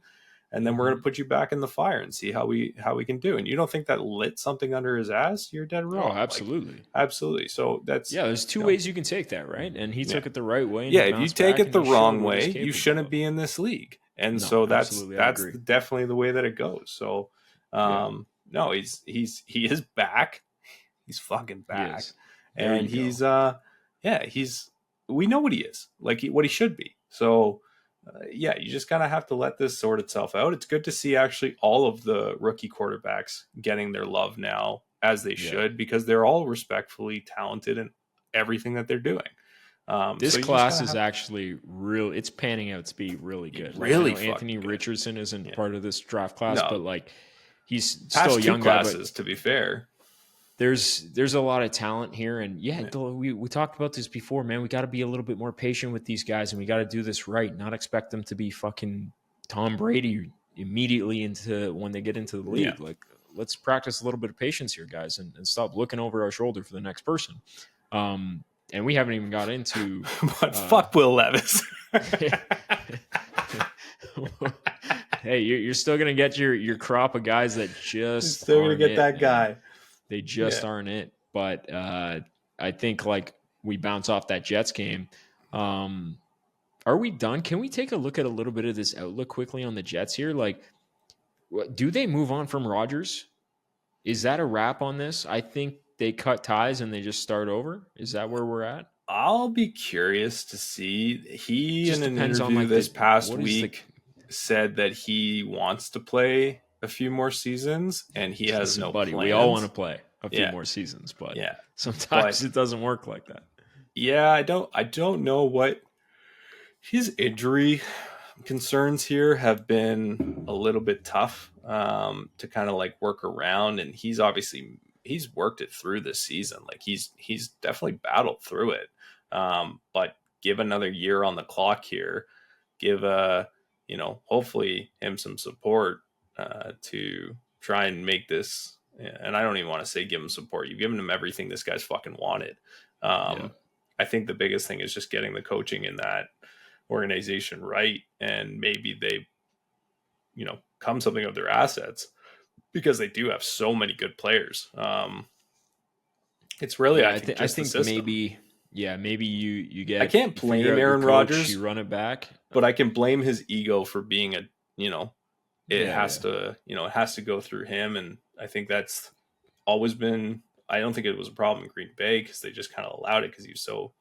And then we're going to put you back in the fire and see how we can do. And you don't think that lit something under his ass? You're dead wrong. Oh, absolutely. Like, absolutely. So there's two ways you can take that, right? And he took it the right way. Yeah, if you take it the wrong way, you shouldn't be in this league. And so that's definitely the way that it goes. So, no, he is back. He's fucking back. And we know what he is, like what he should be. So, you just kind of have to let this sort itself out. It's good to see actually all of the rookie quarterbacks getting their love now, as they should, because they're all respectfully talented in everything that they're doing. This class is actually it's panning out to be really good. Really, Anthony Richardson isn't part of this draft class, but like, he's past still a young guy. Classes, to be fair. There's a lot of talent here, and we talked about this before, man. We got to be a little bit more patient with these guys, and we got to do this right. Not expect them to be fucking Tom Brady immediately when they get into the league. Yeah. Like, let's practice a little bit of patience here, guys, and stop looking over our shoulder for the next person. And we haven't even got into. But fuck Will Levis. Hey, you're still gonna get your crop of guys that just still gonna get that guy. They just aren't it. But I think, like, we bounce off that Jets game. Are we done? Can we take a look at a little bit of this outlook quickly on the Jets here? Like, do they move on from Rodgers? Is that a wrap on this? I think they cut ties and they just start over. Is that where we're at? I'll be curious to see. He, in an interview this past week, said that he wants to play a few more seasons, and he has no buddy. plans. We all want to play a few more seasons, but sometimes it doesn't work like that. Yeah, I don't know what his injury concerns here have been. A little bit tough to kind of like work around, and he's worked it through this season. Like he's definitely battled through it. But give another year on the clock here. Give hopefully him some support to try and make this. And I don't even want to say give him support. You've given him everything this guy's fucking wanted. I think the biggest thing is just getting the coaching in that organization right, and maybe they, come something of their assets, because they do have so many good players. It's really, I think maybe you get. I can't blame Aaron Rodgers. You run it back, but I can blame his ego for being it has to go through him, and I think that's always been. I don't think it was a problem in Green Bay because they just kind of allowed it because he was so.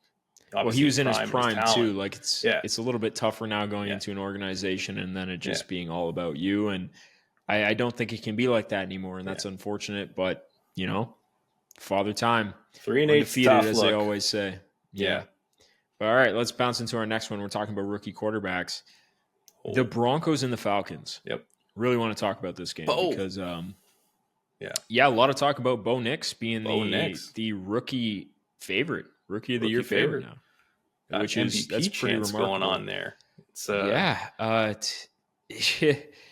Well, he was in his prime too. Like it's a little bit tougher now going into an organization and then it just being all about you. And I don't think it can be like that anymore, and that's unfortunate. But Father Time, 3-8 undefeated, as they always say. Yeah. But all right, let's bounce into our next one. We're talking about rookie quarterbacks, the Broncos and the Falcons. Yep. Really want to talk about this game because a lot of talk about Bo Nix being the rookie of the year favorite now. Which is that's pretty remarkable going on there. It's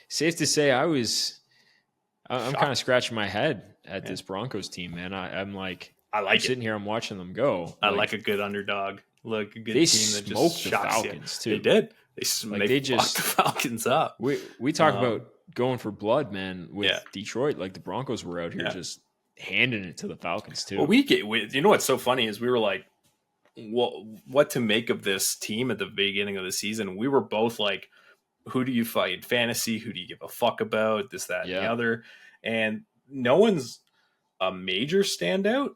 safe to say I'm kind of scratching my head at this Broncos team, man. I'm sitting here, I'm watching them go. I like a good underdog. Look, a good they team that smoked just the Falcons too. They did. They just fucked the Falcons up. We talk about going for blood, man. With Detroit, like the Broncos were out here just handing it to the Falcons too. Well, you know what's so funny is we were like, what to make of this team at the beginning of the season. We were both like, who do you fight in fantasy? Who do you give a fuck about? This, that, and the other. And no one's a major standout,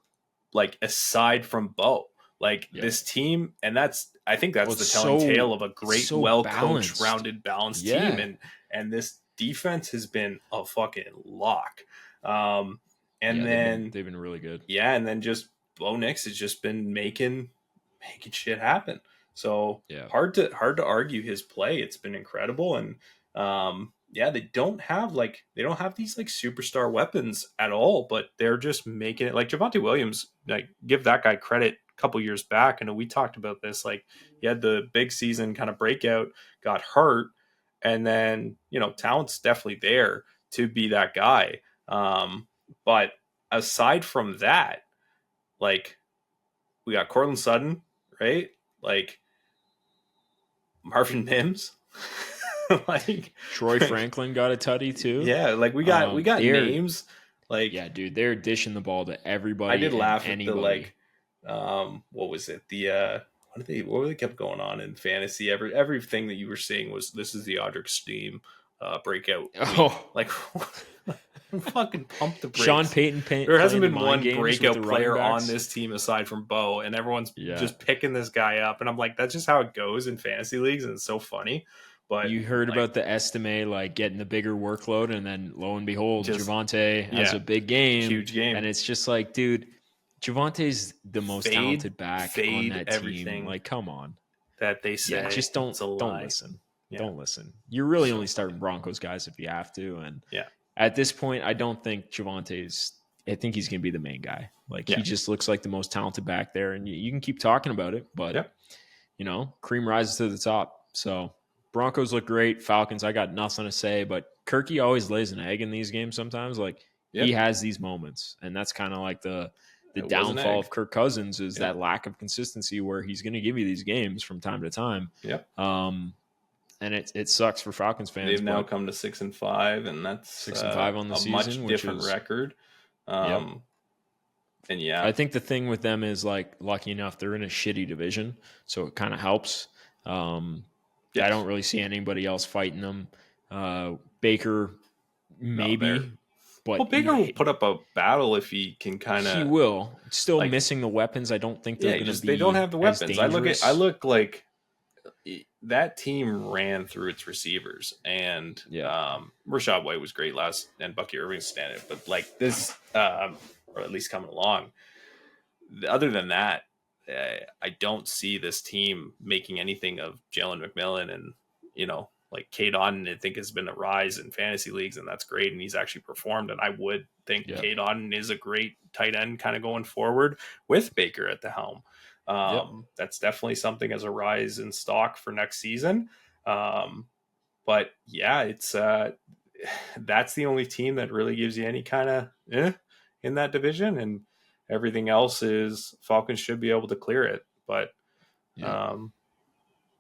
like aside from Bo. Like this team, and I think that's the telling tale of a great, well-coached, rounded, balanced team. And this defense has been a fucking lock. And then they've been really good. Yeah, and then just Bo Nix has just been making shit happen. So hard to argue his play. It's been incredible, and they don't have these like superstar weapons at all, but they're just making it. Like Javonte Williams, like give that guy credit. A couple years back, I know we talked about this. Like he had the big season kind of breakout, got hurt, and then talent's definitely there to be that guy. But aside from that, like we got Cortland Sutton, right? Like Marvin Mims, like Troy Franklin got a tutty too. Yeah, like we got names. Like dude, they're dishing the ball to everybody. I did laugh at the what was it? What they kept going on in fantasy? Everything that you were seeing was this is the Audric Steam breakout. Like fucking pump the brakes. Sean Payton. There hasn't been one breakout player on this team aside from Bo, and everyone's just picking this guy up. And I'm like, that's just how it goes in fantasy leagues, and it's so funny. But you heard about the estimate, like getting the bigger workload, and then lo and behold, Javonte has a big game, huge game, and it's just like, dude, Javante's the most talented back on that team. Like, come on, that they say, just don't listen. Yeah. Don't listen. You're really only starting Broncos guys if you have to, and at this point, I don't think Javante's. I think he's going to be the main guy. Like he just looks like the most talented back there, and you can keep talking about it, but cream rises to the top. So Broncos look great. Falcons, I got nothing to say, but Kirky always lays an egg in these games. Sometimes, like he has these moments, and that's kind of like the downfall of Kirk Cousins is that lack of consistency where he's going to give you these games from time to time. And it sucks for Falcons fans. They've now come to 6-5, and that's 6-5 on the season, much different record. And I think the thing with them is like lucky enough they're in a shitty division, so it kind of helps. I don't really see anybody else fighting them. Baker maybe. But Baker will put up a battle if he can kind of. He will. Still missing the weapons. I don't think they're going to be. They don't have the weapons. I look like that team ran through its receivers, and Rashad White was great last, and Bucky Irving standing. But like this, or at least coming along. Other than that, I don't see this team making anything of Jalen McMillan, and like Cade Otton, I think has been a rise in fantasy leagues, and that's great, and he's actually performed. And I would think Cade Otton is a great tight end kind of going forward with Baker at the helm. That's definitely something as a rise in stock for next season. But yeah, it's that's the only team that really gives you any kind of in that division, and everything else is Falcons should be able to clear it, but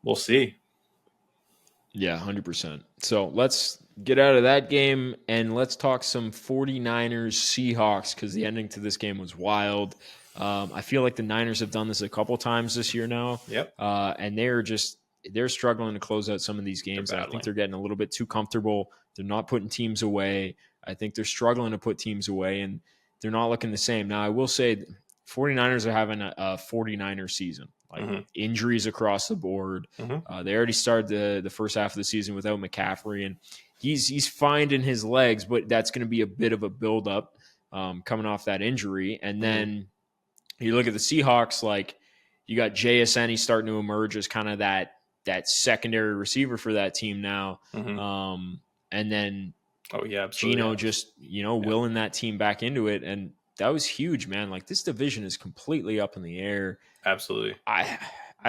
we'll see. Yeah, 100%. So let's get out of that game and let's talk some 49ers Seahawks, because the ending to this game was wild. I feel like the Niners have done this a couple times this year now. And they're struggling to close out some of these games. And I think they're getting a little bit too comfortable. They're not putting teams away. I think they're struggling to put teams away, and they're not looking the same. Now, I will say 49ers are having a 49er season. Injuries across the board. They already started the first half of the season without McCaffrey, and he's finding his legs, but that's going to be a bit of a buildup coming off that injury. And then you look at the Seahawks, like you got JSN, he's starting to emerge as kind of that secondary receiver for that team now. And then Gino just willing that team back into it, and that was huge, man. Like, this division is completely up in the air. Absolutely. I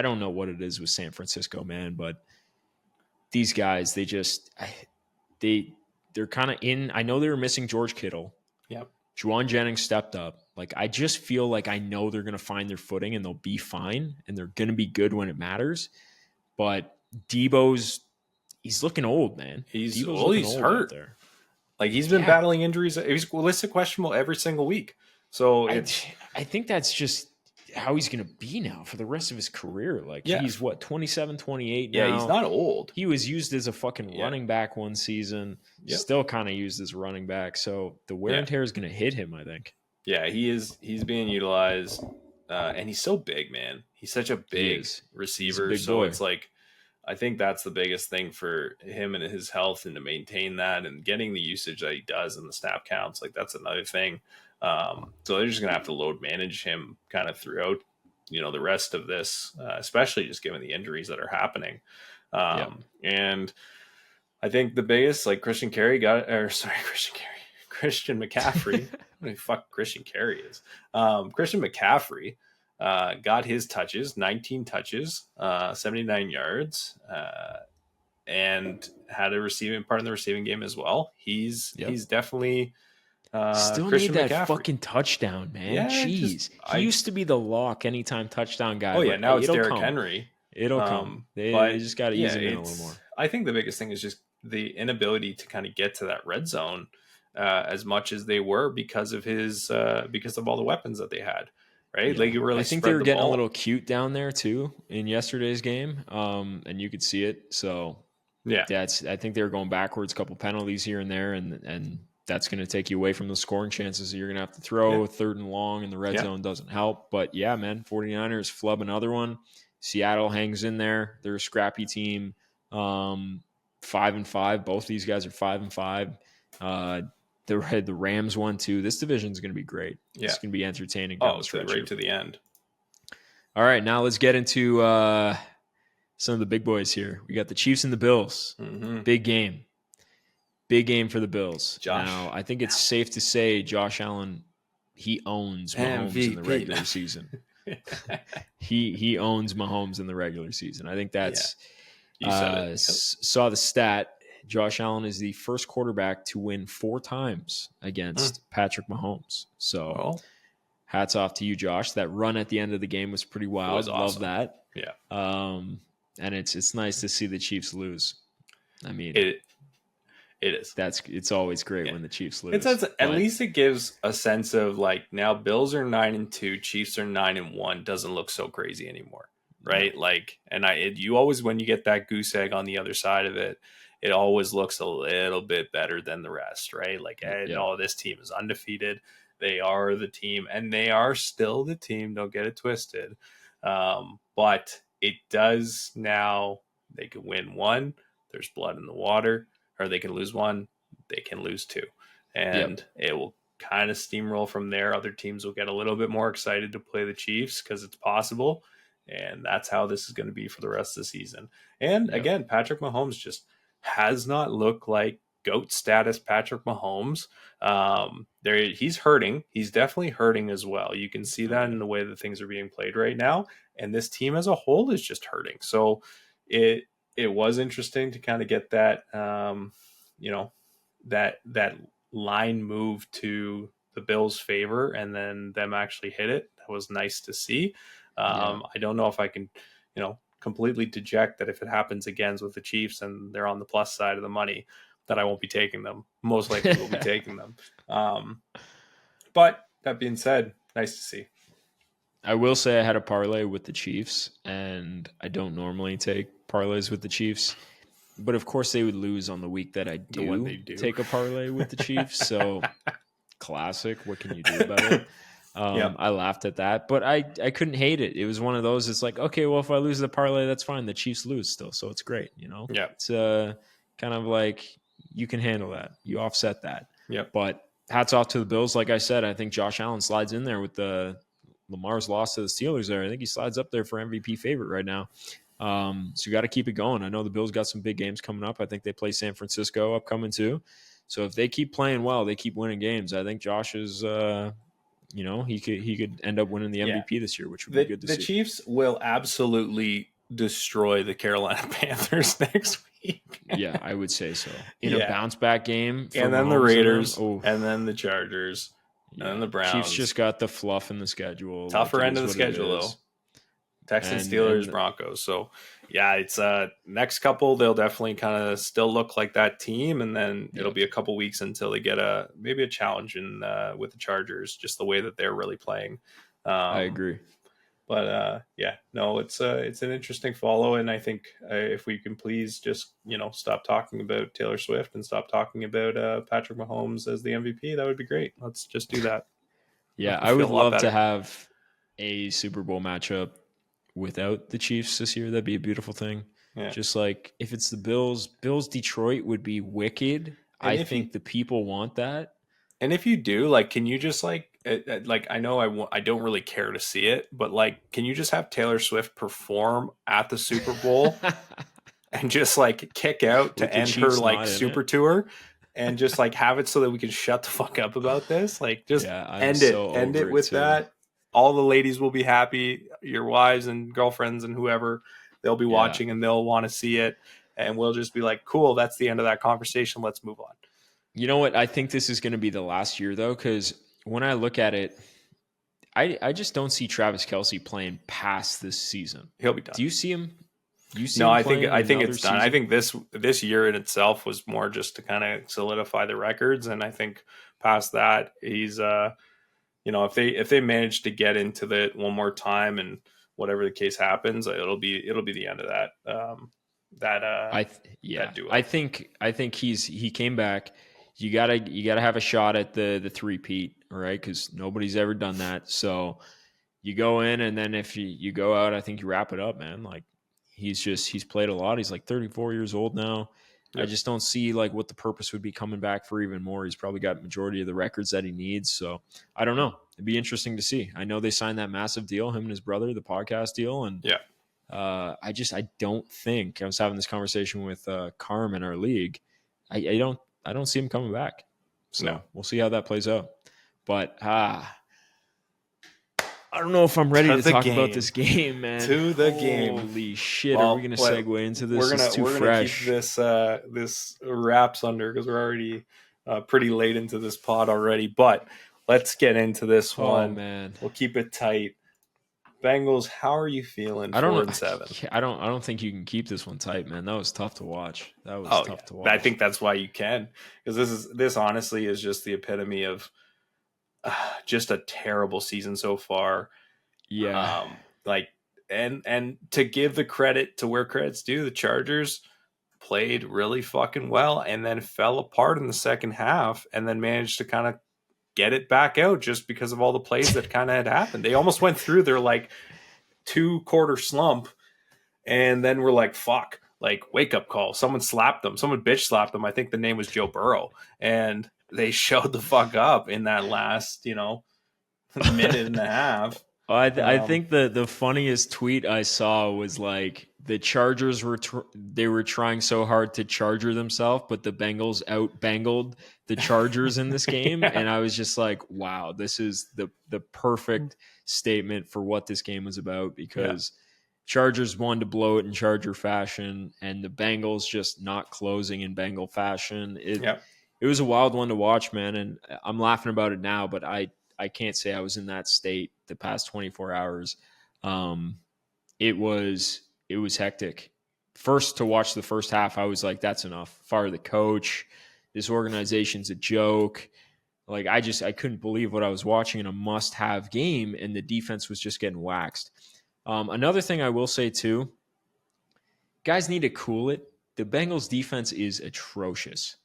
don't know what it is with San Francisco, man, but these guys, they're kind of in. I know they were missing George Kittle. Juwan Jennings stepped up. Like, I just feel like I know they're going to find their footing and they'll be fine and they're going to be good when it matters. But he's looking old, man. He's hurt. There. Like, he's been battling injuries. He's listed questionable every single week. So I think that's just how he's going to be now for the rest of his career. Like, he's 27, 28 now. Yeah, he's not old. He was used as a fucking running back one season. Still kind of used as a running back. So the wear and tear is going to hit him, I think. Yeah, he is. He's being utilized. And he's so big, man. He's such a big receiver. Big so boy. It's like, I think that's the biggest thing for him and his health, and to maintain that and getting the usage that he does and the snap counts. Like, that's another thing. So they're just going to have to load manage him kind of throughout, the rest of this, especially just given the injuries that are happening. And I think the biggest, like, Christian McCaffrey. What the fuck Christian Carey is? Christian McCaffrey got his touches, 19 touches, 79 yards, and had a receiving part in the receiving game as well. He's definitely still Christian need that McCaffrey. Fucking touchdown, man. Yeah, jeez. He used to be the lock anytime touchdown guy. Oh yeah, now it's Derrick Henry. It'll come. They just got to use him in a little more. I think the biggest thing is just the inability to kind of get to that red zone as much as they were because of all the weapons that they had. Right? Yeah. Like, you really I think they were getting a little cute down there too in yesterday's game. And you could see it. So I think they were going backwards, a couple penalties here and there, and that's going to take you away from the scoring chances that you're going to have to throw. Third and long in the red zone doesn't help. But yeah, man, 49ers flub another one. Seattle hangs in there. They're a scrappy team. 5-5. Both these guys are 5-5. The Rams won too. This division is going to be great. It's going to be entertaining. It's right to the end. All right, now let's get into some of the big boys here. We got the Chiefs and the Bills. Big game. Big game for the Bills. Now, I think it's safe to say Josh Allen, he owns Mahomes in the regular season. He owns Mahomes in the regular season. I think that's saw the stat. Josh Allen is the first quarterback to win 4 times against Patrick Mahomes. So hats off to you, Josh. That run at the end of the game was pretty wild. Was awesome. Love that. Yeah. And it's nice to see the Chiefs lose. I mean, it is. It's always great when the Chiefs lose. At least it gives a sense of, like, now Bills are 9-2, Chiefs are 9-1. Doesn't look so crazy anymore, right? Yeah. Like, and you always, when you get that goose egg on the other side of it, it always looks a little bit better than the rest, right? Like, this team is undefeated. They are the team, and they are still the team. Don't get it twisted. But it does now. They can win one, there's blood in the water, or they can lose one, they can lose two. And it will kind of steamroll from there. Other teams will get a little bit more excited to play the Chiefs because it's possible. And that's how this is going to be for the rest of the season. And again, Patrick Mahomes just has not looked like GOAT status Patrick Mahomes. He's hurting. He's definitely hurting as well. You can see that in the way that things are being played right now. And this team as a whole is just hurting. So it was interesting to kind of get that, that line move to the Bills' favor and then them actually hit it. That was nice to see. I don't know if I can, completely deject that if it happens again with the Chiefs and they're on the plus side of the money, that I won't be taking them. Most likely will be taking them. But that being said, nice to see. I will say I had a parlay with the Chiefs, and I don't normally take parlays with the Chiefs. But of course they would lose on the week that I do take a parlay with the Chiefs. So classic. What can you do about it? I laughed at that, but I couldn't hate it. It was one of those. It's like, okay, well, if I lose the parlay, that's fine. The Chiefs lose still, so it's great. It's kind of like you can handle that. You offset that. Yeah. But hats off to the Bills. Like I said, I think Josh Allen slides in there with the Lamar's loss to the Steelers there. I think he slides up there for MVP favorite right now. So you got to keep it going. I know the Bills got some big games coming up. I think they play San Francisco upcoming too. So if they keep playing well, they keep winning games. I think Josh is, he could end up winning the MVP this year, which would be good to see. The Chiefs will absolutely destroy the Carolina Panthers next week. Yeah, I would say so. In a bounce back game. And then the Raiders, and then the Chargers, and then the Browns. Chiefs just got the fluff in the schedule. Tougher end of the schedule, though. Texans, Steelers, Broncos. So, it's next couple. They'll definitely kind of still look like that team, and then it'll be a couple weeks until they get maybe a challenge with the Chargers, just the way that they're really playing. I agree. But it's an interesting follow, and I think if we can please just stop talking about Taylor Swift and stop talking about Patrick Mahomes as the MVP, that would be great. Let's just do that. Yeah, I would love to have a Super Bowl matchup without the Chiefs this year. That'd be a beautiful thing. Yeah. Just like if it's the Bills Detroit would be wicked. I think the people want that. And if you do, can you just I know I don't really care to see it, but can you just have Taylor Swift perform at the Super Bowl and just kick out to end her super tour and just have it so that we can shut the fuck up about this? End it with that. All the ladies will be happy, your wives and girlfriends and whoever, they'll be watching and they'll want to see it. And we'll just be like, cool, that's the end of that conversation. Let's move on. You know what? I think this is going to be the last year, though, because when I look at it, I just don't see Travis Kelce playing past this season. He'll be done. Do you see him? I think it's done. I think this year in itself was more just to kind of solidify the records, and I think past that, he's if they manage to get into it one more time and whatever the case happens, it'll be the end of that. I think he came back. You gotta have a shot at the three-peat, all right? Because nobody's ever done that. So you go in, and then if you go out, I think you wrap it up, man. He's played a lot. He's 34 years old now. Yep. I just don't see what the purpose would be coming back for even more. He's probably got majority of the records that he needs. So I don't know. It'd be interesting to see. I know they signed that massive deal, him and his brother, the podcast deal, and I don't think I was having this conversation with Carm in our league. I don't see him coming back. So we'll see how that plays out. But I don't know if I'm ready to talk about this game, man. To the game. Holy shit. Are we going to segue into this? We're going to keep this wraps under because we're already pretty late into this pod already. But let's get into this one. Man. We'll keep it tight. Bengals, how are you feeling? 4-7. I don't think you can keep this one tight, man. That was tough to watch. To watch. I think that's why you can, because this honestly is just the epitome of just a terrible season so far. Yeah. And to give the credit to where credit's due, the Chargers played really fucking well and then fell apart in the second half and then managed to kind of get it back out just because of all the plays that kind of had happened. They almost went through their 2-quarter slump and then we're like, fuck, like wake up call. Someone slapped them. Someone bitch slapped them. I think the name was Joe Burrow, and they showed the fuck up in that last, minute and a half. I think the funniest tweet I saw was like the Chargers they were trying so hard to charger themselves, but the Bengals out-bangled the Chargers in this game, Yeah. and I was just like, wow, this is the perfect statement for what this game was about, because Chargers wanted to blow it in Charger fashion, and the Bengals just not closing in Bengal fashion. It was a wild one to watch, man, and I'm laughing about it now, but I can't say I was in that state the past 24 hours. It was hectic. First, to watch the first half, I was like, that's enough. Fire the coach. This organization's a joke. Like, I couldn't believe what I was watching in a must-have game, and the defense was just getting waxed. Another thing I will say, too, guys need to cool it. The Bengals defense is atrocious.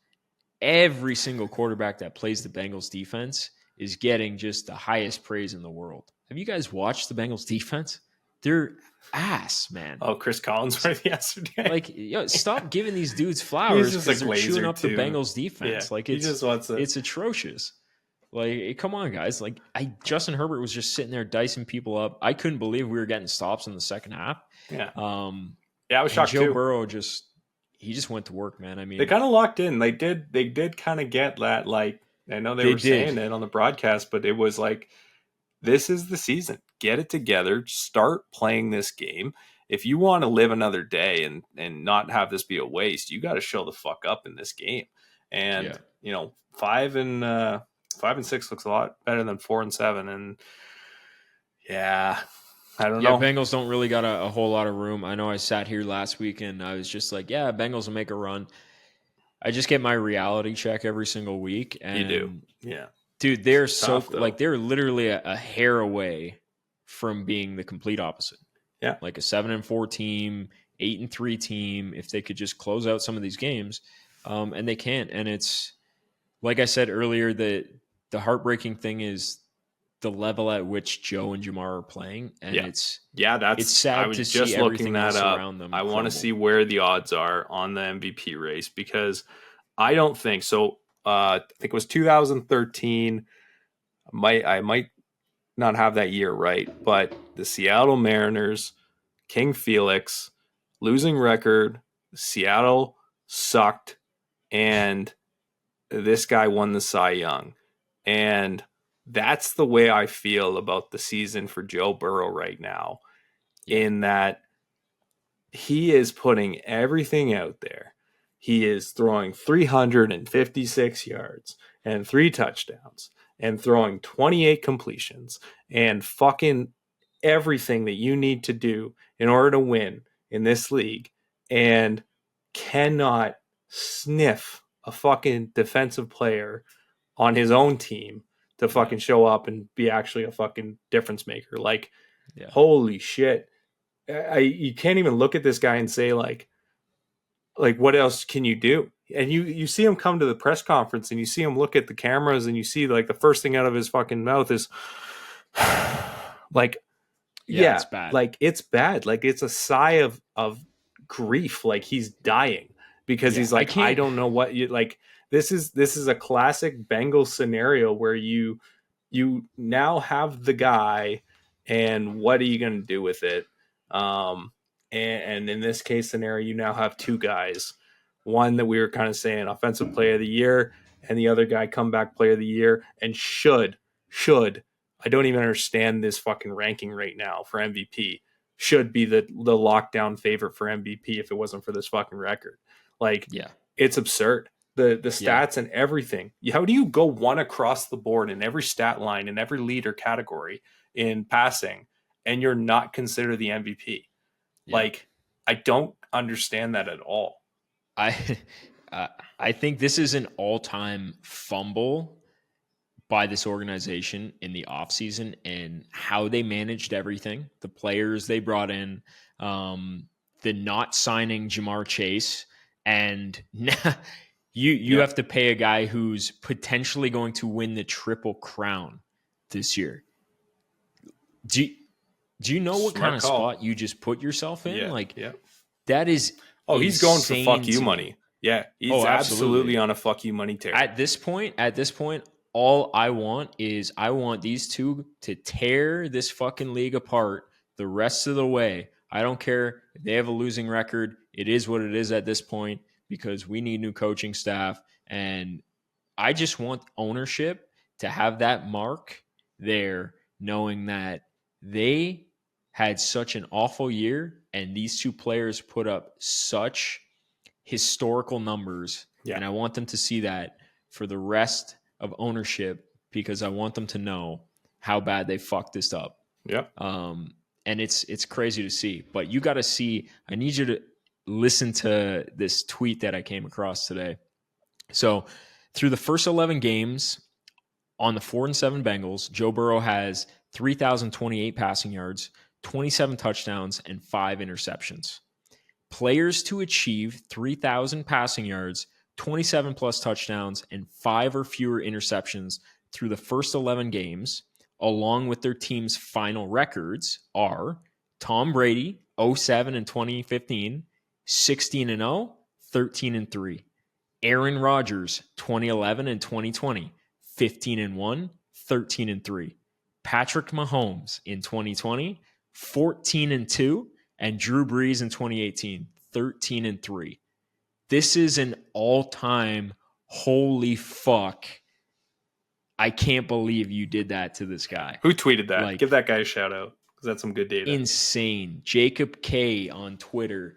Every single quarterback that plays the Bengals defense is getting just the highest praise in the world. Have you guys watched the Bengals defense? They're ass, man. Oh, Chris Collinsworth yesterday. Like, stop giving these dudes flowers because they're chewing up the Bengals defense. Yeah, like, it's atrocious. Like, come on, guys. Like, Justin Herbert was just sitting there dicing people up. I couldn't believe we were getting stops in the second half. Yeah. I was shocked Joe too. Burrow he just went to work, man. I mean, they kind of locked in. They did kind of get that, like, I know they were saying it on the broadcast, but it was like, this is the season. Get it together. Start playing this game. If you want to live another day and not have this be a waste, you got to show the fuck up in this game. And 5 and 6 looks a lot better than 4 and 7. And I don't know. Bengals don't really got a whole lot of room. I know I sat here last week and I was just like, Bengals will make a run. I just get my reality check every single week. And you do. Yeah. Dude, they're they're literally a hair away from being the complete opposite. Yeah. Like a 7-4 team, 8-3 team, if they could just close out some of these games. And they can't. And it's, like I said earlier, the heartbreaking thing is the level at which Joe and Jamar are playing. And it's sad to see everything else around them. I want to see where the odds are on the MVP race, because I don't think so. I think it was 2013. I might not have that year right, but the Seattle Mariners, King Felix, losing record, Seattle sucked, and this guy won the Cy Young. And that's the way I feel about the season for Joe Burrow right now, in that he is putting everything out there. He is throwing 356 yards and 3 touchdowns and throwing 28 completions and fucking everything that you need to do in order to win in this league, and cannot sniff a fucking defensive player on his own team to fucking show up and be actually a fucking difference maker. Like, holy shit. You can't even look at this guy and say like what else can you do? And you see him come to the press conference and you see him look at the cameras and you see like the first thing out of his fucking mouth is like, it's bad. Like, it's bad. Like, it's a sigh of grief. Like, he's dying because he's like, I don't know what you like. This is a classic Bengals scenario where you now have the guy, and what are you going to do with it? And in this case scenario, you now have 2 guys. One that we were kind of saying offensive player of the year, and the other guy comeback player of the year, and should I don't even understand this fucking ranking right now for MVP. Should be the lockdown favorite for MVP if it wasn't for this fucking record. Like, it's absurd. The stats and everything. How do you go one across the board in every stat line, in every leader category in passing, and you're not considered the MVP? Like, I don't understand that at all. I think this is an all-time fumble by this organization in the offseason and how they managed everything. The players they brought in, the not signing Jamar Chase, and you have to pay a guy who's potentially going to win the Triple Crown this year. Do you know what kind of spot you just put yourself in? That is Oh, he's going for fuck you money. Yeah, he's absolutely on a fuck you money tear. At this point, all I want is these two to tear this fucking league apart the rest of the way. I don't care if they have a losing record. It is what it is at this point because we need new coaching staff. And I just want ownership to have that mark there, knowing that they had such an awful year and these two players put up such historical numbers. Yeah. And I want them to see that for the rest of ownership because I want them to know how bad they fucked this up. Yeah. And it's crazy to see. But you got to see, I need you to listen to this tweet that I came across today. So through the first 11 games on the 4-7 Bengals, Joe Burrow has 3,028 passing yards, 27 touchdowns, and 5 interceptions. Players to achieve 3,000 passing yards, 27 plus touchdowns, and 5 or fewer interceptions through the first 11 games, along with their team's final records, are Tom Brady, 07 and 2015, 16-0, 13-3. Aaron Rodgers, 2011 and 2020, 15-1, 13-3. Patrick Mahomes in 2020, 14-2, and Drew Brees in 2018, 13-3. This is an all-time holy fuck. I can't believe you did that to this guy. Who tweeted that? Like, give that guy a shout out because that's some good data. Insane. Jacob K on Twitter.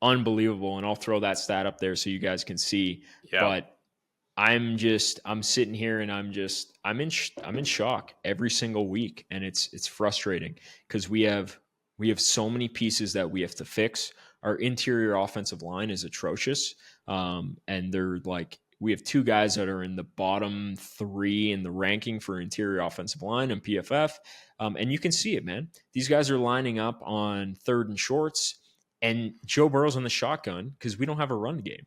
Unbelievable. And I'll throw that stat up there so you guys can see. Yeah. But I'm sitting here and I'm in shock every single week. And it's frustrating because we have so many pieces that we have to fix. Our interior offensive line is atrocious. And they're like, we have 2 guys that are in the bottom 3 in the ranking for interior offensive line and PFF. And you can see it, man. These guys are lining up on 3rd and shorts. And Joe Burrow's on the shotgun because we don't have a run game.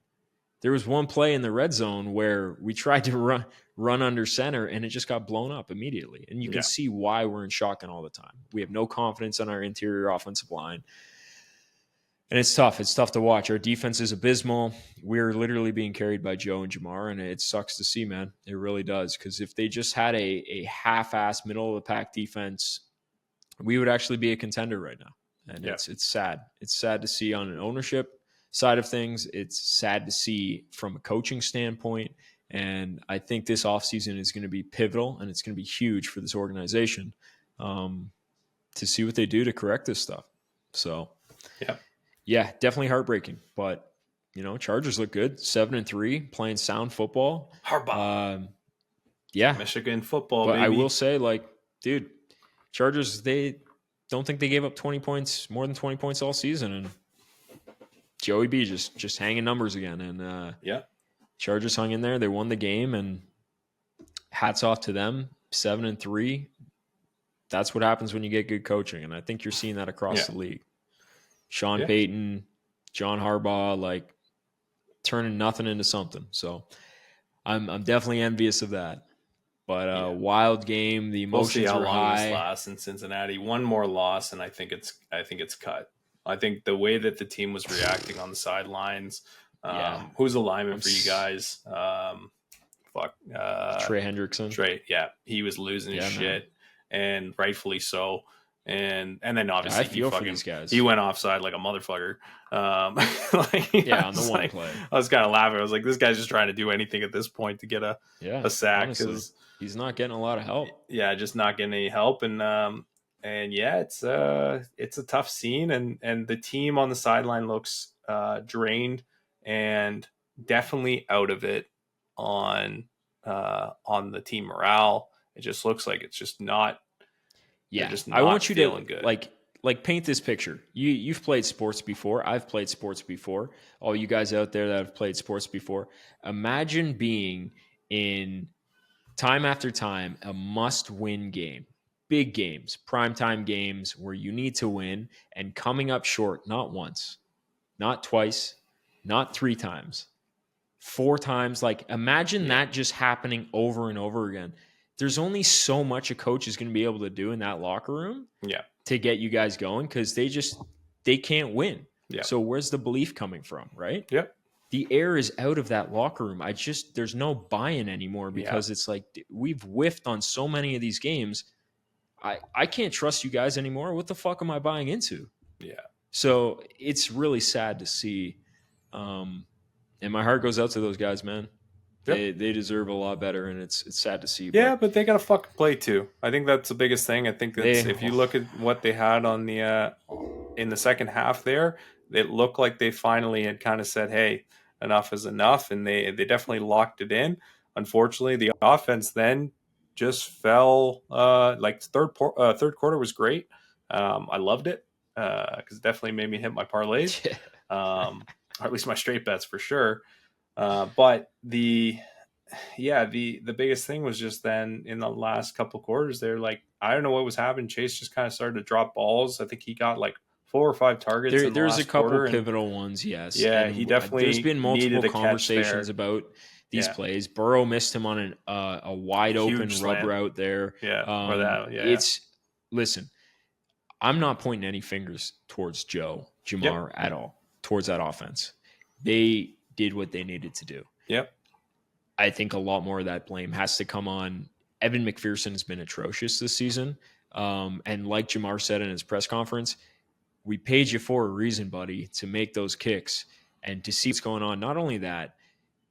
There was one play in the red zone where we tried to run under center, and it just got blown up immediately. And you can see why we're in shotgun all the time. We have no confidence in our interior offensive line. And it's tough. It's tough to watch. Our defense is abysmal. We're literally being carried by Joe and Jamar, and it sucks to see, man. It really does. Because if they just had a half-ass, middle-of-the-pack defense, we would actually be a contender right now. And it's sad. It's sad to see on an ownership side of things. It's sad to see from a coaching standpoint. And I think this offseason is going to be pivotal and it's going to be huge for this organization to see what they do to correct this stuff. So, yeah, definitely heartbreaking. But, Chargers look good. 7-3, playing sound football. Harbaugh. Yeah. Michigan football, but baby. I will say, dude, Chargers, they don't think they gave up more than 20 points all season. And Joey B just hanging numbers again. And Chargers hung in there. They won the game, and hats off to them. 7-3. That's what happens when you get good coaching. And I think you're seeing that across the league. Sean Payton, John Harbaugh, turning nothing into something. So I'm definitely envious of that. But wild game. The emotions we'll see how were long high. This lasts in Cincinnati. One more loss, and I think it's cut. I think the way that the team was reacting on the sidelines. Who's the lineman for you guys? Trey Hendrickson. Trey, he was losing his shit, and rightfully so. And then obviously I feel for these guys. He went offside like a motherfucker. On the one play. I was kind of laughing. I was like, this guy's just trying to do anything at this point to get a sack because he's not getting a lot of help. Yeah, just not getting any help. And it's a tough scene. And the team on the sideline looks drained and definitely out of it on the team morale. It just looks like it's just not. Yeah, I want you to good. Paint this picture. You've played sports before. I've played sports before. All you guys out there that have played sports before, imagine being in time after time a must-win game, big games, primetime games where you need to win, and coming up short not once, not twice, not 3 times, 4 times. Imagine that just happening over and over again. There's only so much a coach is going to be able to do in that locker room to get you guys going because they can't win. Yeah. So where's the belief coming from, right? Yep. The air is out of that locker room. There's no buy-in anymore because it's like we've whiffed on so many of these games. I can't trust you guys anymore. What the fuck am I buying into? Yeah. So it's really sad to see. And my heart goes out to those guys, man. They deserve a lot better, and it's sad to see. Yeah, but they got to fucking play too. I think that's the biggest thing. I think that's if you look at what they had on the in the second half there, it looked like they finally had kind of said, "Hey, enough is enough," and they definitely locked it in. Unfortunately, the offense then just fell. Like third quarter was great. I loved it because it definitely made me hit my parlays, or at least my straight bets for sure. But the biggest thing was just then in the last couple of quarters, they're like, I don't know what was happening. Chase just kind of started to drop balls. I think he got like 4 or 5 targets. There's a couple pivotal ones, yes. Yeah, and he definitely. There's been multiple conversations about these plays. Burrow missed him on a wide open rub route there. Yeah, listen, I'm not pointing any fingers towards Jamar at all, towards that offense. They did what they needed to do. Yep. I think a lot more of that blame has to come on. Evan McPherson has been atrocious this season. And like Jamar said in his press conference, we paid you for a reason, buddy, to make those kicks and to see what's going on. Not only that,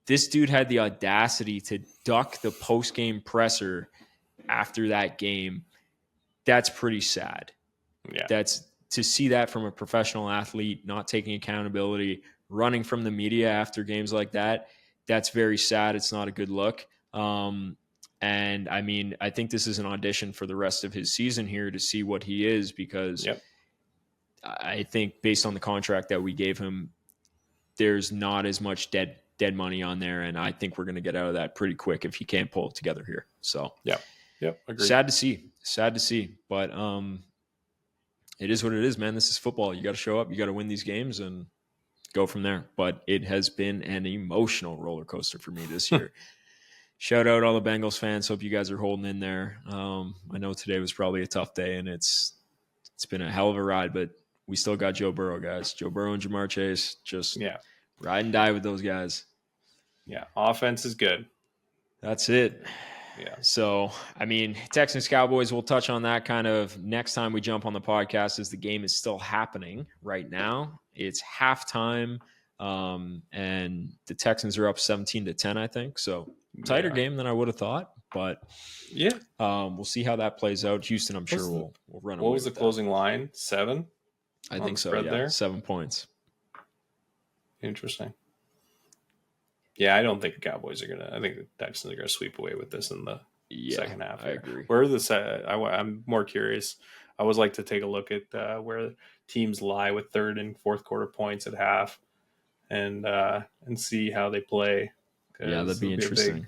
this dude had the audacity to duck the post-game presser after that game. That's pretty sad. Yeah. That's to see that from a professional athlete, not taking accountability, running from the media after games like that. That's very sad. It's not a good look. And I mean, I think this is an audition for the rest of his season here to see what he is, because I think based on the contract that we gave him, there's not as much dead money on there. And I think we're going to get out of that pretty quick if he can't pull it together here. So agreed. Sad to see, but it is what it is, man. This is football. You got to show up, you got to win these games and go from there. But it has been an emotional roller coaster for me this year. Shout out all the Bengals fans. Hope you guys are holding in there. I know today was probably a tough day, and it's been a hell of a ride, but we still got Joe Burrow, guys. Joe Burrow and Jamar Chase, just ride and die with those guys. Yeah, offense is good. That's it. Yeah. So, I mean, Texans Cowboys, we'll touch on that kind of next time we jump on the podcast, as the game is still happening right now. It's halftime, and the Texans are up 17-10, I think. So, tighter game than I would have thought, but we'll see how that plays out. Houston, I'm sure will run away. What was the closing line? 7? I think so, yeah. There? 7 points. Interesting. Yeah, I don't think the Cowboys are going to – I think the Texans are going to sweep away with this in the second half. I agree. Where are I'm more curious. I always like to take a look at where teams lie with third and fourth quarter points at half and see how they play. Yeah, that'd be interesting.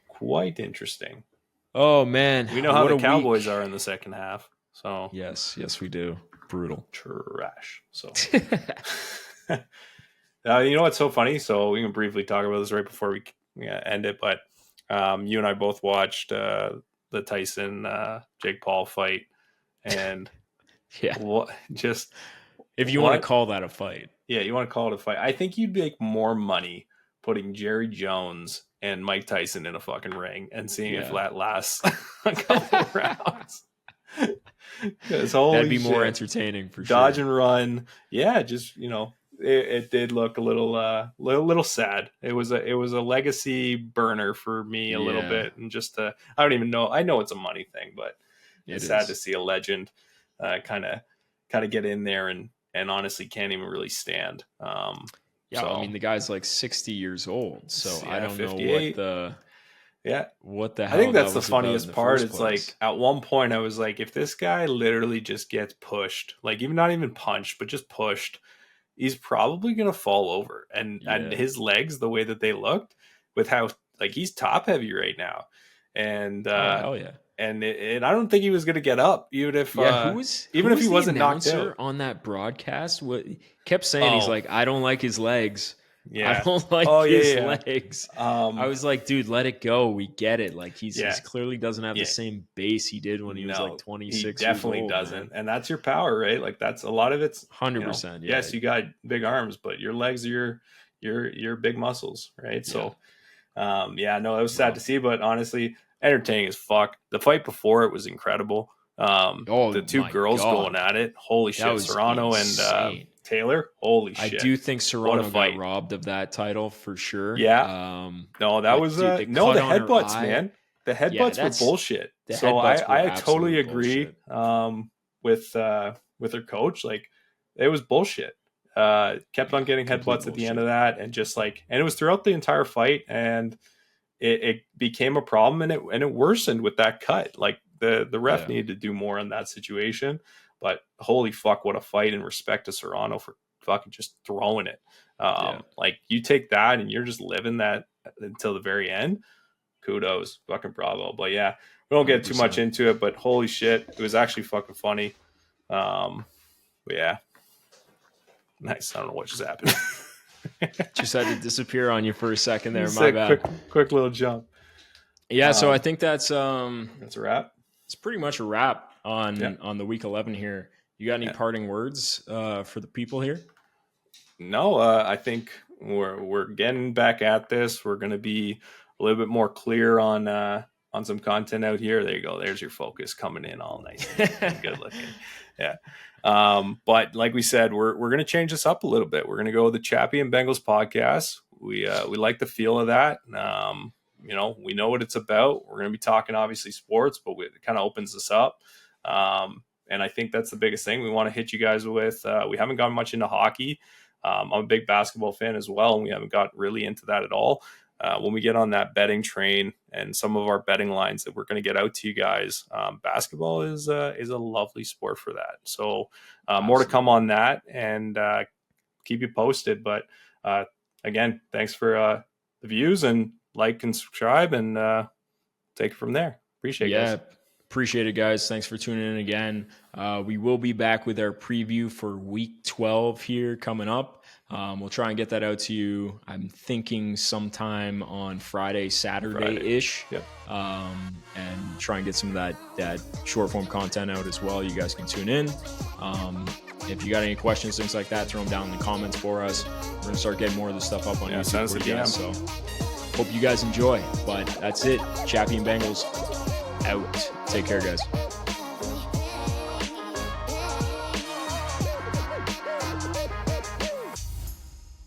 Quite interesting. Oh, man. We know how the Cowboys are in the second half. So Yes, we do. Brutal. Trash. So you know what's so funny? So we can briefly talk about this right before we end it. But you and I both watched the Tyson Jake Paul fight, and if you want to call that a fight, you want to call it a fight. I think you'd make more money putting Jerry Jones and Mike Tyson in a fucking ring and seeing if that lasts a couple rounds. That'd be more entertaining for sure. Dodge and run, just it did look a little sad. It was a legacy burner for me a little bit, and just I don't even know. I know it's a money thing, but it's sad to see a legend kind of get in there and honestly can't even really stand. I mean the guy's like 60 years old, so I don't know what the hell. I think that's the funniest part. It's like at one point I was like, if this guy literally just gets pushed, like even not even punched, but just pushed, he's probably going to fall over. And his legs, the way that they looked, with how like he's top heavy right now, and hell yeah. And I don't think he was going to get up, even if if he wasn't knocked out on that broadcast. What kept saying, he's like, I don't like his legs. Yeah. I don't like his legs. I was like, dude, let it go. We get it. Like he's clearly doesn't have the same base he did when he was like 26 years old. He definitely doesn't. Man. And that's your power, right? Like that's a lot of it's 100%. Yes, you got big arms, but your legs are your big muscles, right? So it was sad to see, but honestly, entertaining as fuck. The fight before it was incredible. The two girls going at it. Holy shit. Serrano and Taylor. Holy shit. I do think Serrano got robbed of that title for sure. Yeah. No, that was the headbutts, man. The headbutts were bullshit. So I totally agree with her coach. Like it was bullshit. Kept on getting headbutts at the end of that, and just like, and it was throughout the entire fight, and it became a problem, and it worsened with that cut. Like the ref needed to do more in that situation. But holy fuck, what a fight, and respect to Serrano for fucking just throwing it. Like you take that and you're just living that until the very end. Kudos, fucking bravo. But yeah, we don't get 100%. Too much into it, but holy shit, it was actually fucking funny. But yeah, nice. I don't know what just happened. Just had to disappear on you for a second there. My bad. Quick little jump. Yeah, so I think that's a wrap. It's pretty much a wrap on the week 11 here. You got any parting words for the people here? No, I think we're getting back at this. We're going to be a little bit more clear on some content out here. There you go. There's your focus coming in all nice and good looking. Yeah. But like we said, we're going to change this up a little bit. We're going to go with the Chappy and Bengals podcast. We like the feel of that. We know what it's about. We're going to be talking obviously sports, but it kind of opens us up. And I think that's the biggest thing we want to hit you guys with. We haven't gotten much into hockey. I'm a big basketball fan as well, and we haven't got really into that at all. When we get on that betting train and some of our betting lines that we're going to get out to you guys, basketball is a lovely sport for that. So more to come on that, and keep you posted. But again, thanks for the views, and like and subscribe, and take it from there. Appreciate it, guys. Appreciate it, guys. Thanks for tuning in again. We will be back with our preview for week 12 here coming up. We'll try and get that out to you. I'm thinking sometime on Friday, Saturday-ish. Yep. And try and get some of that short form content out as well. You guys can tune in. If you got any questions, things like that, throw them down in the comments for us. We're going to start getting more of this stuff up on YouTube for you guys. So hope you guys enjoy. But that's it. Chappy and Bengals out. Take care, guys.